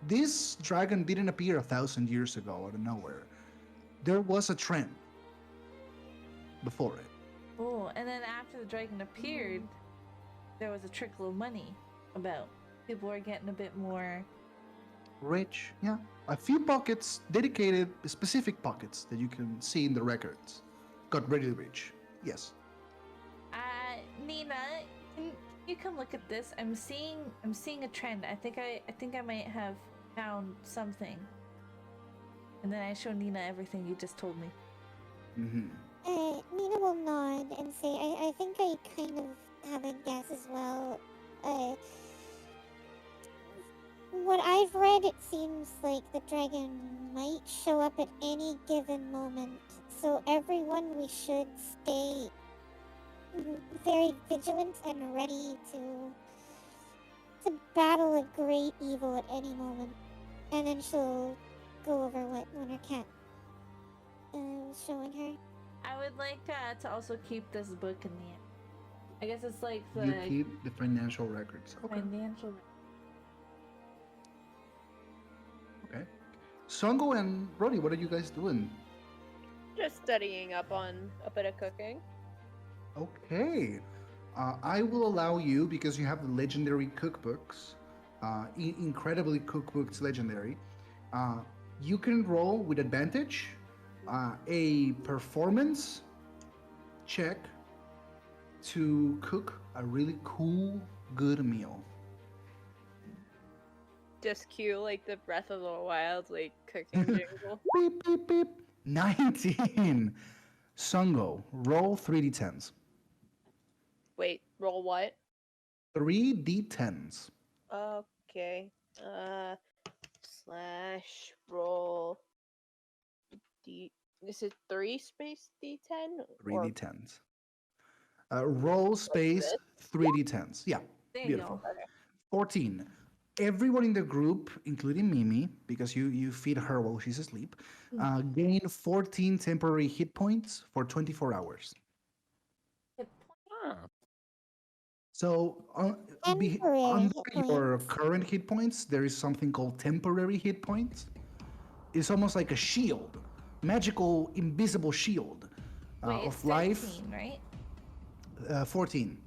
This dragon didn't appear 1,000 years ago out of nowhere. There was a trend before it. Oh, and then after the dragon appeared, there was a trickle of money about. People were getting a bit more Rich, yeah. A few pockets, dedicated, specific pockets that you can see in the records, got really rich. Yes. Nina, can you come look at this? I'm seeing a trend. I think I might have found something. And then I show Nina everything you just told me. Nina will nod and say, I think I kind of have a guess as well. What I've read, it seems like the dragon might show up at any given moment. So everyone, we should stay very vigilant and ready to battle a great evil at any moment. And then she'll go over what Wintercat showing her. I would like to also keep this book in the end. I guess it's like You the keep the financial records. Okay. financial. Okay. Songo and Roddy, what are you guys doing? Just studying up on a bit of cooking. Okay. I will allow you, because you have the legendary cookbooks, incredibly cookbooks legendary. You can roll with advantage a performance check to cook a really cool, good meal. Just cue like the Breath of the Wild like cooking jingle. Beep, beep, beep. 19. Songo, roll 3d10s. Wait, roll what? 3d10s. Okay. Slash roll D. Is it 3 space D10? Or 3d10s. Roll space this? 3d10s. Yeah, There you beautiful. go. 14. Everyone in the group, including Mimi, because you feed her while she's asleep, gain 14 temporary hit points for 24 hours. Huh. So Temporary under hit your points. current hit points, there is something called temporary hit points. It's almost like a shield, magical, invisible shield Wait, of it's life. 13, right? 14. 14.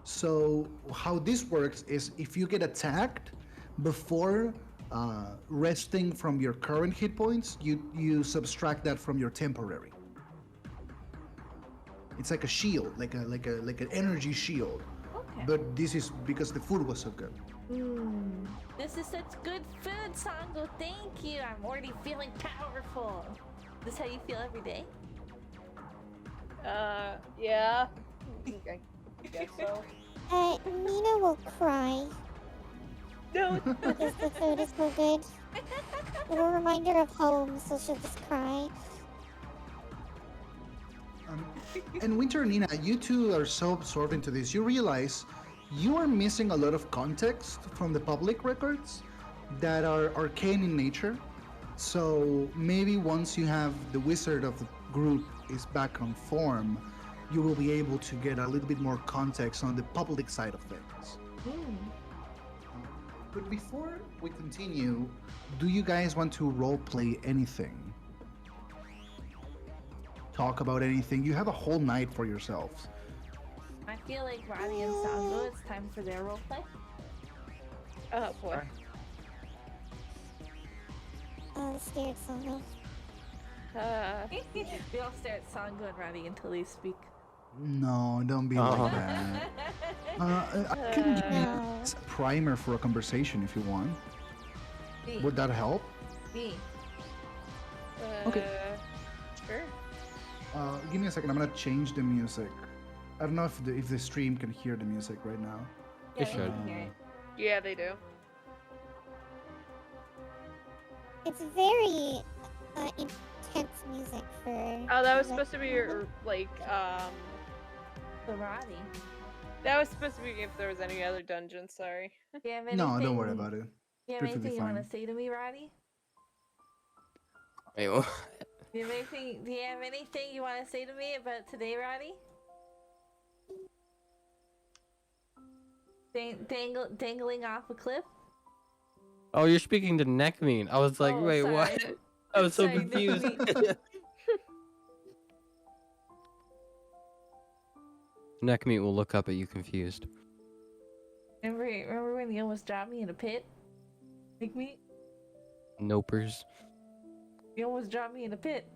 So how this works is if you get attacked before resting from your current hit points, you subtract that from your temporary. It's like a shield, like an energy shield. Okay. But this is because the food was so good. This is such good food, Songo. Thank you. I'm already feeling powerful. This is how you feel every day? Yeah. I guess so. Mina will cry No. because the food is so good. It's a reminder of home, so she'll just cry. And Winter and Nina, you two are so absorbed into this, you realize you are missing a lot of context from the public records that are arcane in nature. So maybe once you have the wizard of the group is back on form, you will be able to get a little bit more context on the public side of things. But before we continue, do you guys want to role play anything? Talk about anything? You have a whole night for yourselves. I feel like Roddy and Songo, it's time for their roleplay. Oh boy. Scared Songo. We all stare at Songo and Roddy until they speak. No, don't be like that. I can give you a primer for a conversation if you want. Me. Would that help? Me. Okay. Sure. Give me a second. I'm gonna change the music. I don't know if the stream can hear the music right now. Yeah, It they should. can hear it. Yeah, they do. It's very intense music for. Oh, that was supposed to be your like So Roddy, that was supposed to be if there was any other dungeons, sorry. do you have anything? No, don't worry about it. Do you have Perfectly anything you want fine. to say to me, Roddy? Wait, what? Do you have anything you want to say to me about today, Roddy? Dangling off a cliff? Oh, you're speaking to Neckmean. I was like, Oh, wait, sorry. what? I was so Sorry, confused. Neckmeat. Neckmeat will look up at you confused. Remember when you almost dropped me in a pit? Like me? Nopers. You almost dropped me in a pit.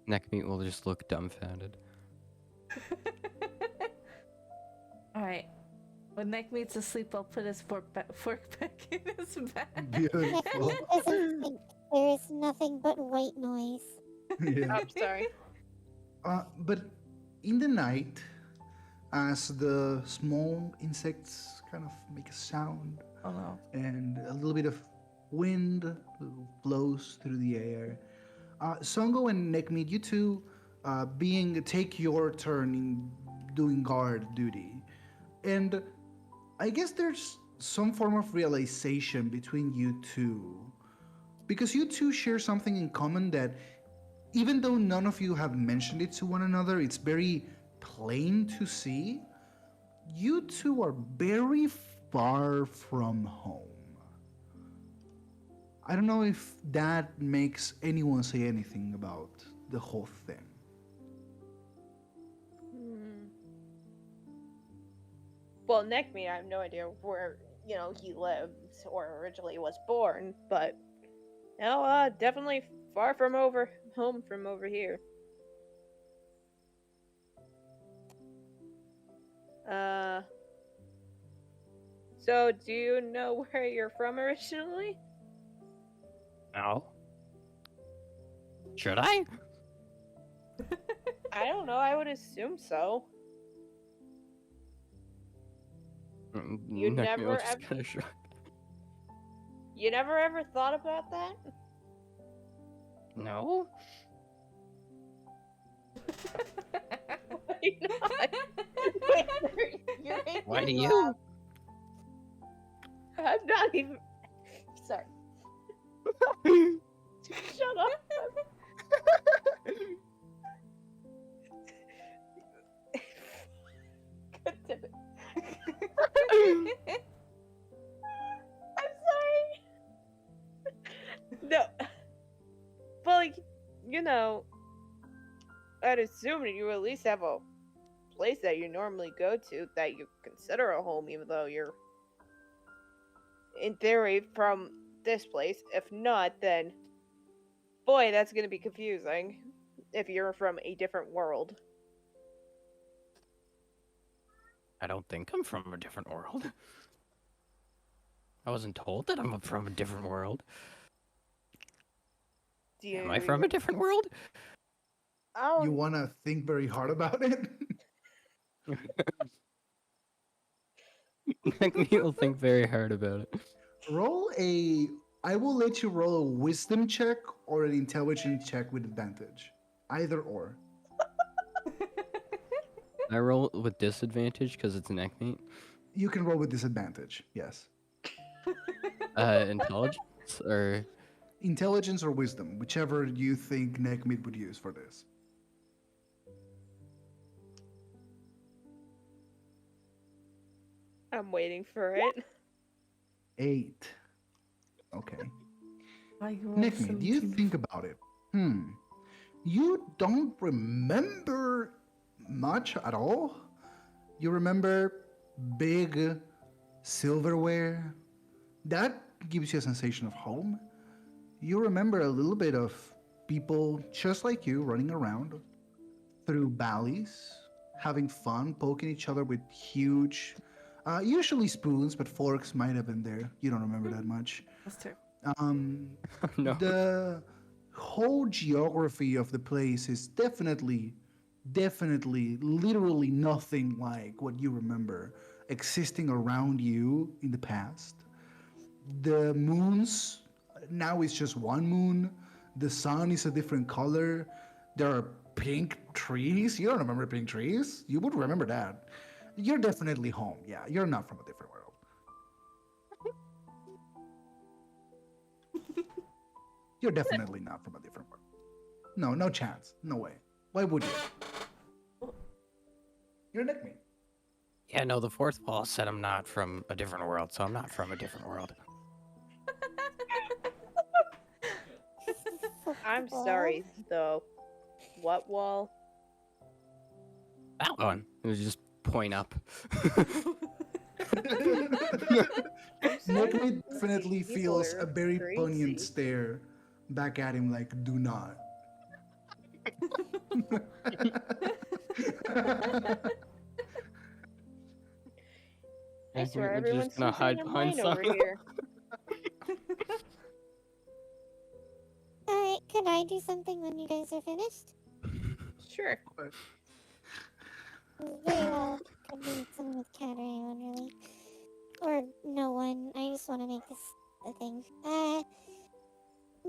Neckmeat will just look dumbfounded. Alright. When Neckmeat's asleep, I'll put his fork back in his bag. Beautiful. Doesn't think there is nothing but white noise. Yeah. I'm sorry. But in the night, as the small insects kind of make a sound Oh no. and a little bit of wind blows through the air, Songo and Neckmeat, you two take your turn in doing guard duty. And I guess there's some form of realization between you two. Because you two share something in common that, even though none of you have mentioned it to one another, it's very plain to see. You two are very far from home. I don't know if that makes anyone say anything about the whole thing. Hmm. Well, Nekmi, I have no idea where, he lives or originally was born, but no, definitely far from home from over here. Uh, so do you know where you're from originally? No. Should I? I don't know, I would assume so. You Nekmi will never just ever, kind of shrug. you never ever thought about that? No. Why not? Wait, you're making Why do me you? laugh. I'm not even. Sorry. Shut up. God damn it. I'm sorry. No. Well, I'd assume that you at least have a place that you normally go to that you consider a home, even though you're, in theory, from this place. If not, then boy, that's gonna be confusing if you're from a different world. I don't think I'm from a different world. I wasn't told that I'm from a different world. Do you Am I from a different world? You want to think very hard about it? Nekmi will think very hard about it. Roll a. I will let you roll a wisdom check or an intelligence check with advantage. Either or. I roll with disadvantage because it's Nekmi. You can roll with disadvantage, yes. Intelligence or Intelligence or wisdom, whichever you think Nekmid would use for this. I'm waiting for it. 8. Okay. I rolled Nekmid, you 17. think about it. You don't remember much at all. You remember big silverware. That gives you a sensation of home. You remember a little bit of people just like you running around through valleys, having fun, poking each other with huge, usually spoons, but forks might have been there. You don't remember that much. That's true. no. The whole geography of the place is definitely, literally nothing like what you remember existing around you in the past. The moons, now it's just one moon. The sun is a different color. There are pink trees. You don't remember pink trees? You would remember that. You're definitely home. Yeah, you're not from a different world. You're definitely not from a different world. No, no chance. No way. Why would you? You're like me. Yeah, no, the fourth wall said I'm not from a different world, so I'm not from a different world. I'm sorry, though. What wall? That one. It was just point up. Nick definitely feels a very Crazy. poignant stare back at him like, do not. I swear We're everyone's just gonna losing hide their behind mind over Songo. here. Alright, could I do something when you guys are finished? Sure. Very well. Could be someone with cat or anyone, really. Or no one. I just want to make this a thing.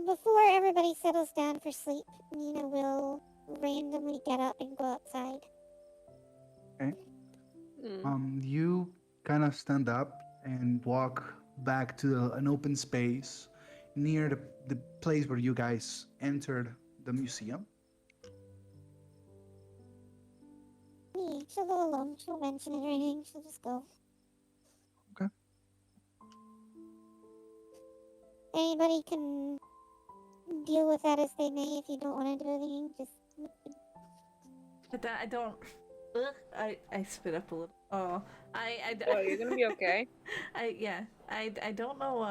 Before everybody settles down for sleep, Nina will randomly get up and go outside. Okay. Mm. You kind of stand up. and walk back to an open space near the place where you guys entered the museum. Me, she'll go alone. She won't mention it or anything. She'll just go. Okay. Anybody can deal with that as they may. If you don't want to do anything, just. I don't. Ugh, I spit up a little. Oh, Oh, you're gonna be okay. I don't know.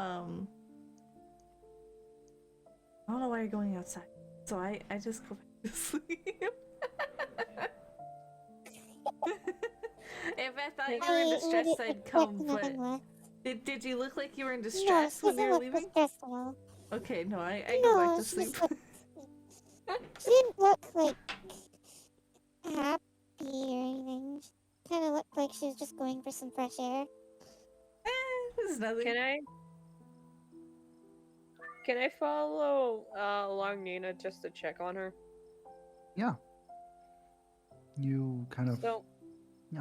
I don't know why you're going outside. So I just go back to sleep. If I thought you were in distress, would I'd expect come. But nothing less. did you look like you were in No, distress she when you doesn't were look leaving? distressed at all. Okay, no, I go back No, to she sleep. just looks. She didn't look like happy or anything. She kind of looked like she was just going for some fresh air. There's nothing. Can I follow along Nina just to check on her? Yeah. You kind of. So, Yeah.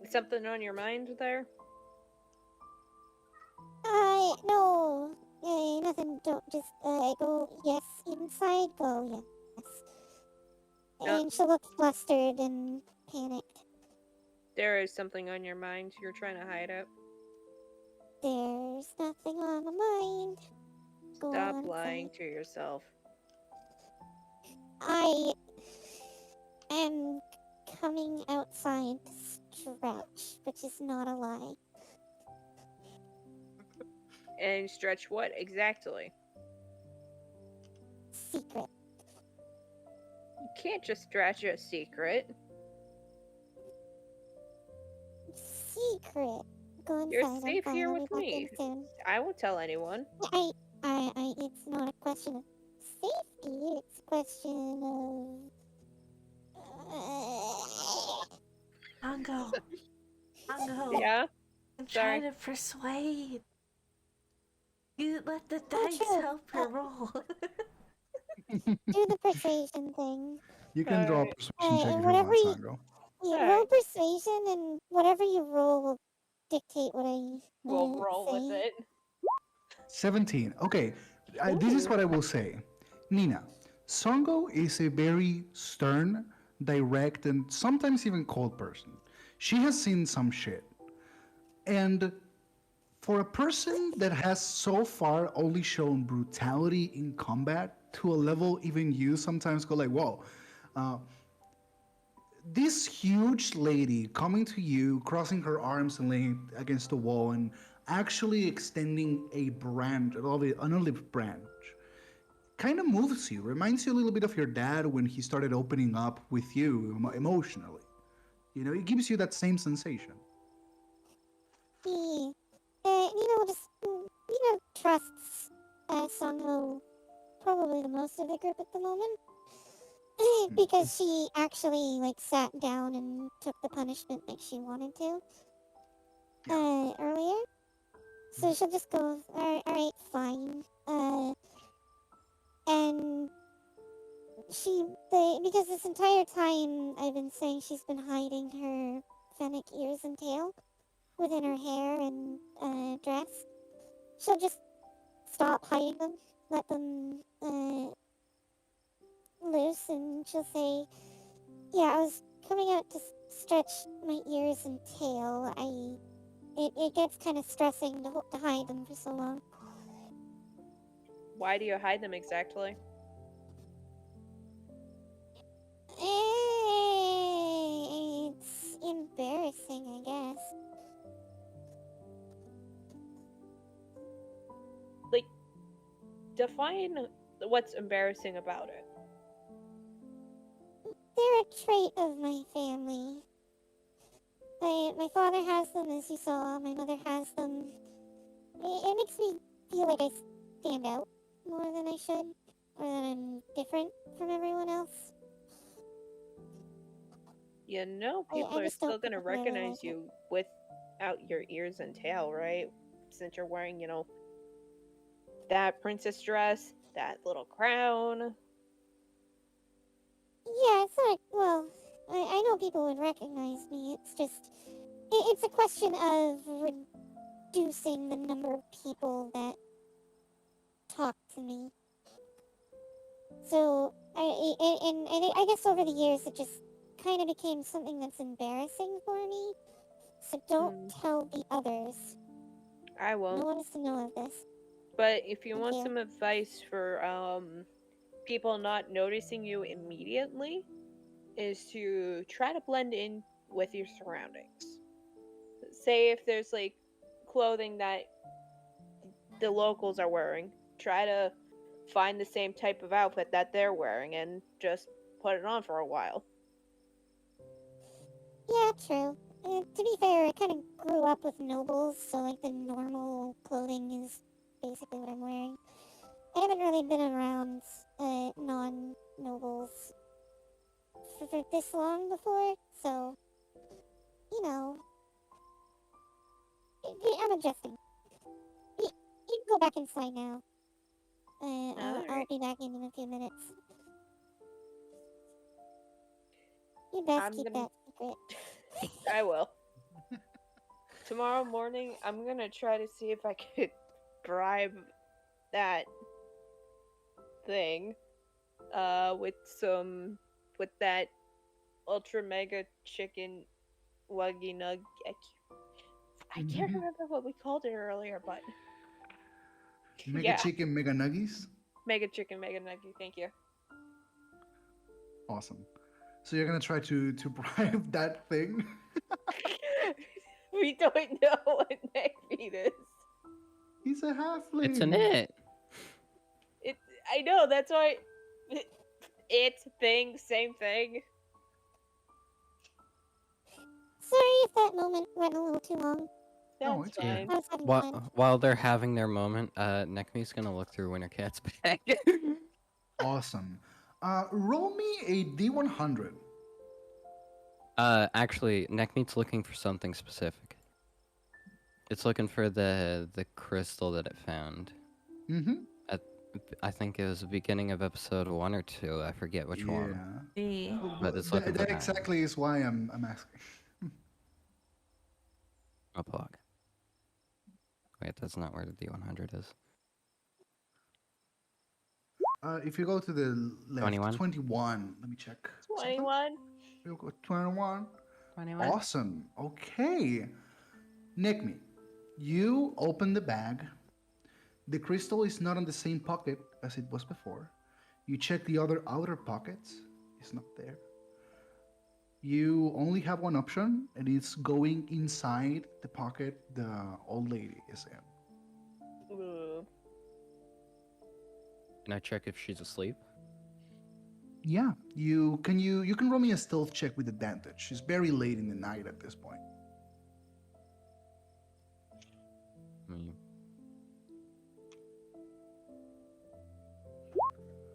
something on your mind there? No. Nothing. Don't just, go, yes, inside, go, yes. And she looked flustered and panicked. There is something on your mind. You're trying to hide it. There's nothing on my mind. Go Stop on lying inside. to yourself. I am coming outside to stretch, which is not a lie. And stretch what exactly? Secret. You can't just stretch a secret. Secret. Go inside. You're I'm safe fine. here I'll be with back me. in soon. I won't tell anyone. It's not a question of safety. It's a question of. Songo. Yeah? I'm Sorry. trying to persuade. You let the Oh, dice true. help your roll. Do the persuasion thing. You can draw a Alright. persuasion check if you Whatever want, you, Sango. roll Alright. persuasion, and whatever you roll will dictate what I We'll roll say. with it. 17. Okay, this is Ooh. what I will say. Nina, Songo is a very stern, direct, and sometimes even cold person. She has seen some shit. And for a person that has so far only shown brutality in combat to a level even you sometimes go like, whoa. Uh, this huge lady coming to you, crossing her arms and laying against the wall and actually extending a branch, an olive branch, kind of moves you. Reminds you a little bit of your dad when he started opening up with you emotionally. You know, it gives you that same sensation. He, just, trusts Songo probably the most of the group at the moment. Because she actually, sat down and took the punishment like she wanted to, earlier. So she'll just go, alright, fine. And because this entire time I've been saying she's been hiding her fennec ears and tail within her hair and dress, she'll just stop hiding them, let them loose, and she'll say, "Yeah, I was coming out to stretch my ears and tail. It gets kind of stressing to hide them for so long." Why do you hide them exactly? It's embarrassing, I guess. Like, define what's embarrassing about it. They're a trait of my family. My father has them, as you saw. My mother has them. It makes me feel like I stand out more than I should, or that I'm different from everyone else. You know, I people are just still don't gonna particularly recognize like it. you without your ears and tail, right? Since you're wearing, that princess dress, that little crown. Yeah, it's not. Well, I know people would recognize me. It's just. It's a question question of reducing the number of people that talk to me. So, I guess over the years it just kind of became something that's embarrassing for me. So don't tell the others. I No won't. one is to know of this. But if you Thank want you. some advice for people not noticing you immediately, is to try to blend in with your surroundings. Say if there's like clothing that the locals are wearing, try to find the same type of outfit that they're wearing and just put it on for a while. Yeah, true. To be fair, I kind of grew up with nobles, so like the normal clothing is basically what I'm wearing. I haven't really been around non-nobles for this long before, so you know, I'm adjusting. You can go back inside now. I'll Alright. be back in a few minutes. You best I'm keep gonna. that secret. I will. Tomorrow morning, I'm gonna try to see if I could bribe that thing with that ultra mega chicken waggy nug. I can't remember what we called it earlier, but Mega yeah, chicken, mega nuggies. mega chicken mega nuggy. Thank you. Awesome. So you're gonna try to bribe that thing? We don't know what neckbeat is. He's a halfling. It's an it. I know, that's why it thing, same thing. Sorry if that moment went a little too long. No, That's it's okay. fine. I was having fun. While they're having their moment, Nekmi's gonna look through Wintercat's bag. Awesome. Roll me a D100. Actually, Nekmeat's looking for something specific. It's looking for the crystal that it found. Mm-hmm. I think it was the beginning of episode 1 or 2. I forget which one. See. But it's That, looking for that that. exactly is why I'm asking. A pog. Wait, that's not where the D100 is. If you go to the left, 21? 21. Let me check. something. 21. We'll go 21. 21. Awesome. Okay. Nickme, you open the bag. The crystal is not in the same pocket as it was before. You check the other outer pockets. It's not there. You only have one option, and it's going inside the pocket the old lady is in. Ooh. Can I check if she's asleep? Yeah, you can roll me a stealth check with advantage. It's very late in the night at this point. Mm.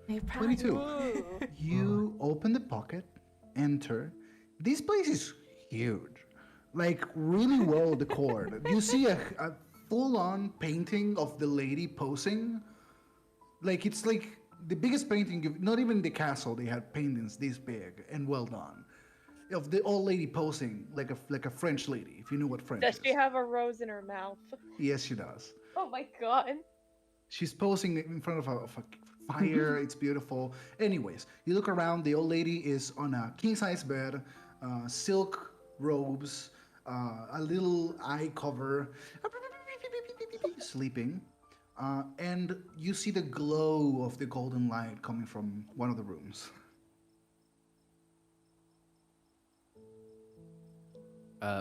They probably 22. Ooh. You open the pocket, enter. This place is huge, like really well decorated. You see a full-on painting of the lady posing. Like it's like the biggest painting. Not even the castle. They had paintings this big and well done, of the old lady posing like a French lady. If you know what French Does is. she have a rose in her mouth? Yes, she does. Oh my god. She's posing in front of a fire. It's beautiful. Anyways, you look around. The old lady is on a king-size bed, silk robes, a little eye cover, sleeping. And you see the glow of the golden light coming from one of the rooms.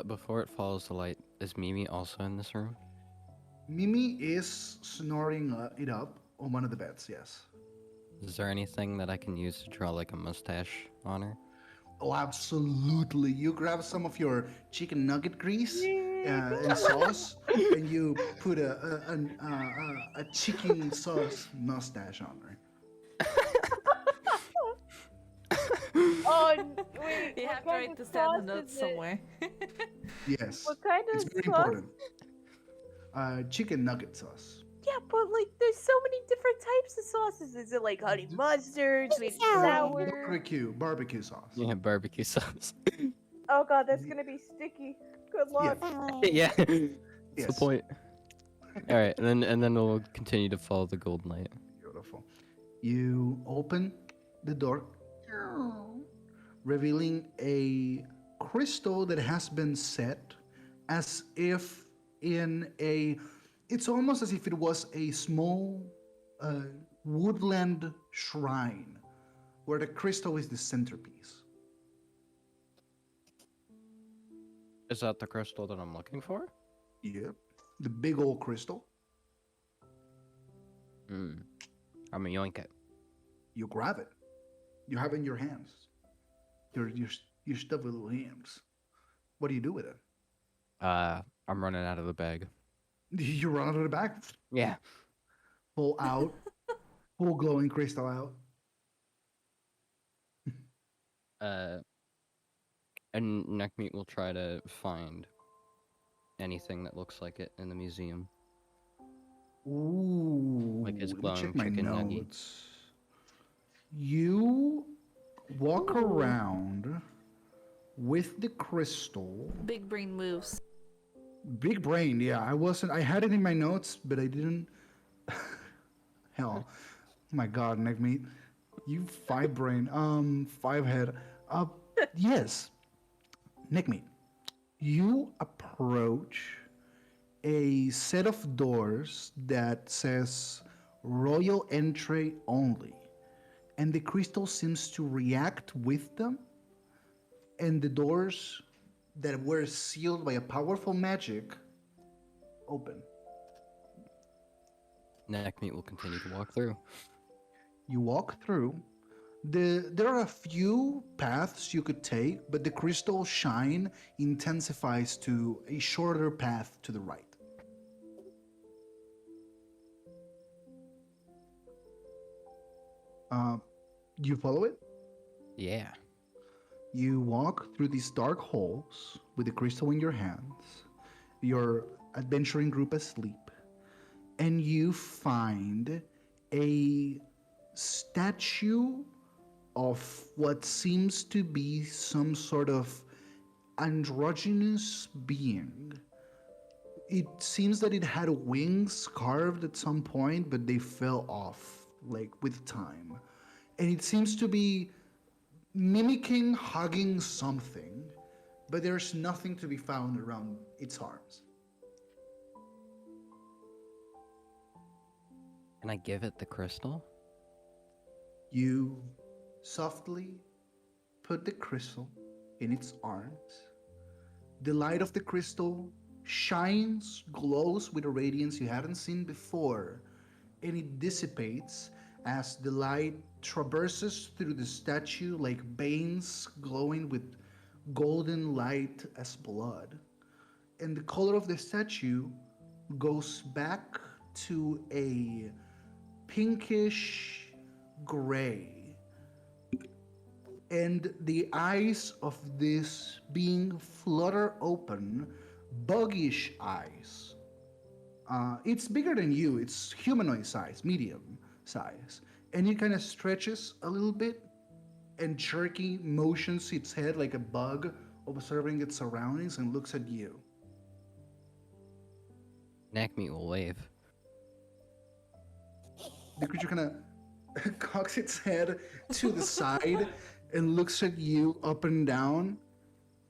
Before it follows the light, is Mimi also in this room? Mimi is snoring it up on one of the beds, yes. Is there anything that I can use to draw like a mustache on her? Oh, absolutely. You grab some of your chicken nugget grease and sauce, and you put a chicken sauce mustache on her. Oh, wait. You what have to kind write of this down in the sauce notes is it? somewhere. Yes, What kind of it's very sauce? important. Chicken nugget sauce. Yeah, but like, there's so many different types of sauces. Is it like honey mustard, sweet and Sour. sour? Barbecue sauce. Yeah, barbecue sauce. Oh god, that's gonna be sticky. Good luck. Yeah. That's the Yes. point. All right, and then we'll continue to follow the gold light. Beautiful. You open the door, revealing a crystal that has been set as if in a. It's almost as if it was a small uh, woodland shrine where the crystal is the centerpiece. Is that the crystal that I'm looking for? Yep. The big old crystal. Hmm. I'm gonna yoink it. You grab it. You have it in your hands. Your stuffy little hands. What do you do with it? I'm running out of the bag. You run out of the back, Yeah. pull out, pull glowing crystal out. And Neckmeat will try to find anything that looks like it in the museum. Ooh, Like his let me glowing check my chicken nugget. notes. You walk around with the crystal. Big brain moves. Big brain, yeah. I had it in my notes, but I didn't. Hell, my God, neck meat. You five brain, five head. Yes, neck meat. You approach a set of doors that says royal entry only, and the crystal seems to react with them, and the doors that were sealed by a powerful magic open. Neckmeat will continue to walk through. You walk through. There are a few paths you could take, but the crystal shine intensifies to a shorter path to the right. Uh, you follow it? Yeah. You walk through these dark halls with the crystal in your hands, your adventuring group asleep, and you find a statue of what seems to be some sort of androgynous being. It seems that it had wings carved at some point, but they fell off, like with time. And it seems to be mimicking hugging something, but there's nothing to be found around its arms. Can I give it the crystal? You softly put the crystal in its arms. The light of the crystal shines, glows with a radiance you haven't seen before, and it dissipates as the light traverses through the statue like veins glowing with golden light as blood. And the color of the statue goes back to a pinkish gray. And the eyes of this being flutter open, buggish eyes. It's bigger than you, it's humanoid size, medium size. And it kind of stretches a little bit and jerky motions its head like a bug, observing its surroundings, and looks at you. Neckmeat will wave. The creature kind of cocks its head to the side and looks at you up and down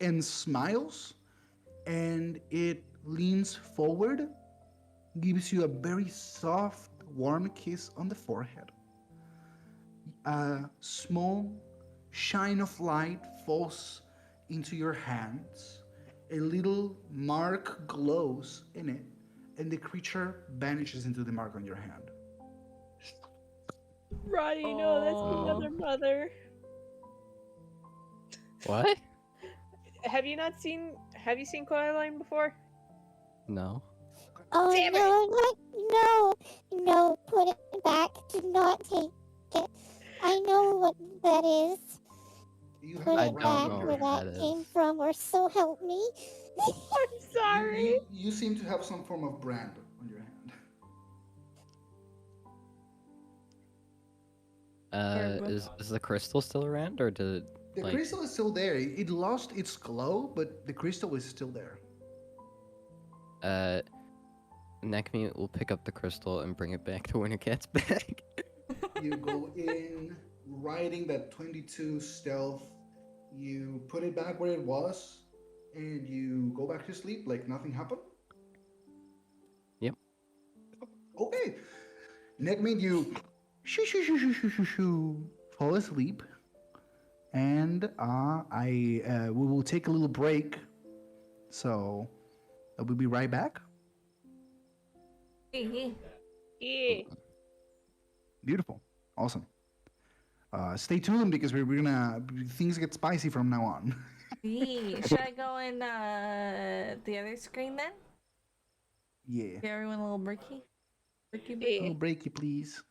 and smiles, and it leans forward, gives you a very soft, warm kiss on the forehead. A small shine of light falls into your hands. A little mark glows in it, and the creature vanishes into the mark on your hand. Roddy, no, that's another mother. What? Have you not seen? Have you seen Coraline before? No. Oh Damn it! no, no, put it back. Do not take it. I know what that is. You have Put I a it don't back know where what that that came is. from, or so help me. I'm sorry. You seem to have some form of brand on your hand. Is the crystal still around, or The Like, crystal is still there. It lost its glow, but the crystal is still there. uh, Nekmi will pick up the crystal and bring it back to Wintercat's bag. You go in, riding that 22 stealth. You put it back where it was, and you go back to sleep like nothing happened. Yep. Okay. Neck made you shoo shoo shoo shoo shoo shoo shoo fall asleep, and I we will take a little break. So we'll be right back. Yeah. Beautiful, awesome. Stay tuned because we're gonna things get spicy from now on. Should I go in the other screen then? Yeah. Give everyone a little breaky? Breaky, A breaky? Yeah. little breaky, please.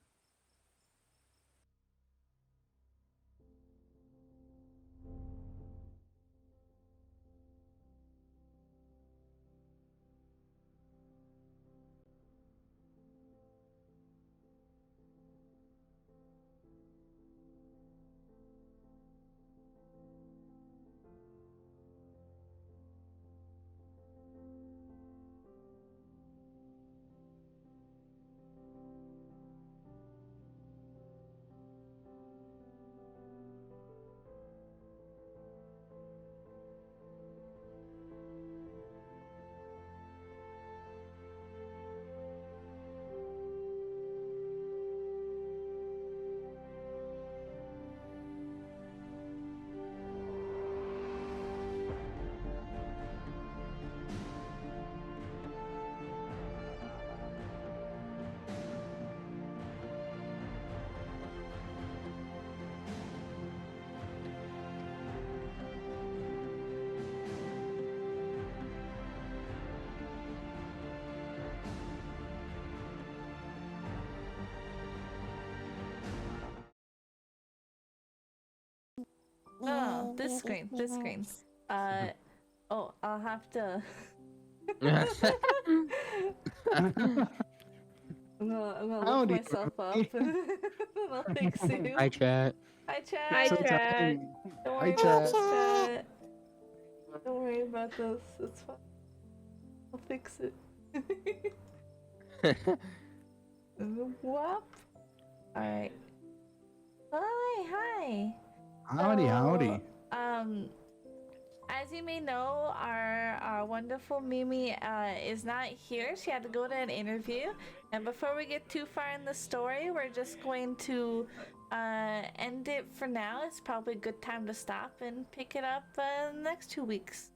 Oh, this screen. This screen. Oh, I'll have to. I'm gonna look Howdy, myself up. everybody. I'll fix you. Hi, chat. Hi, chat. Hi, So chat. tiny. Don't Hi, worry chat. about this, chat. Don't worry about this. It's fine. I'll fix it. Whoop. Alright. Hi. Howdy, howdy. As you may know, our wonderful Mimi is not here. She had to go to an interview. And before we get too far in the story, we're just going to end it for now. It's probably a good time to stop and pick it up the next 2 weeks.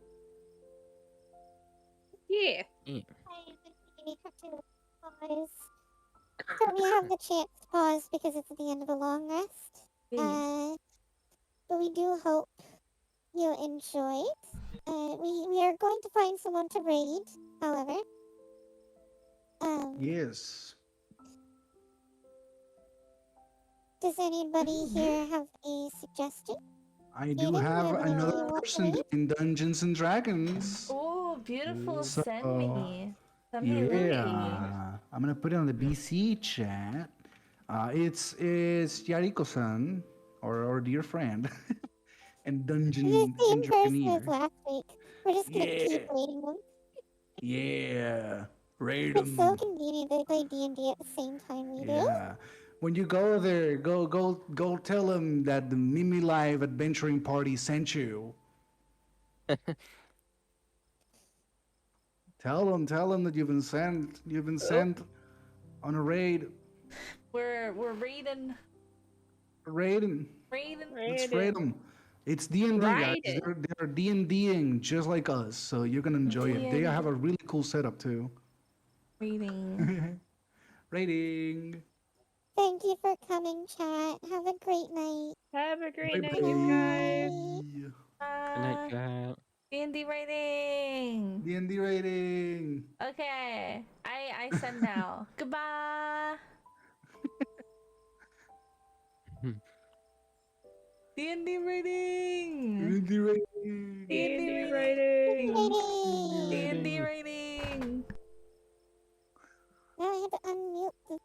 Yeah. We have to pause. So we have the chance to pause because it's at the end of a long rest. But we do hope you enjoyed. We are going to find someone to raid, however. Yes. Does anybody here have a suggestion? I do Aiden, have where do you another want to person raid? in Dungeons and Dragons. Oh, beautiful. So, Send me. Send me Louie. Yeah. I'm gonna put it on the BC chat. It's Yariko-san, or dear friend, and The Dungeon same and person as Dragoneer. last week. We're just gonna keep Yeah. raiding them. Yeah. Raid It's so 'em. convenient they play D&D at the same time we do. Yeah. When you go there, go tell them that the Mimilive adventuring party sent you. Tell them that you've been sent. You've been sent on a raid. We're raiding. Raiding. Let's raid them. It's D&D, guys. Raid it. They're D&Ding just like us, so you're gonna enjoy it. They D&D. have a really cool setup too. Raiding. Raiding. Thank you for coming, chat. Have a great night. Have a great Bye night, you guys. bye. Good night, chat. D&D raiding. D&D raiding. Okay, I send now. Goodbye. D&D raiding. D&D raiding. D&D writing. D&D raiding. Now I have to unmute the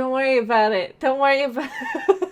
Don't worry about it. Don't worry about it.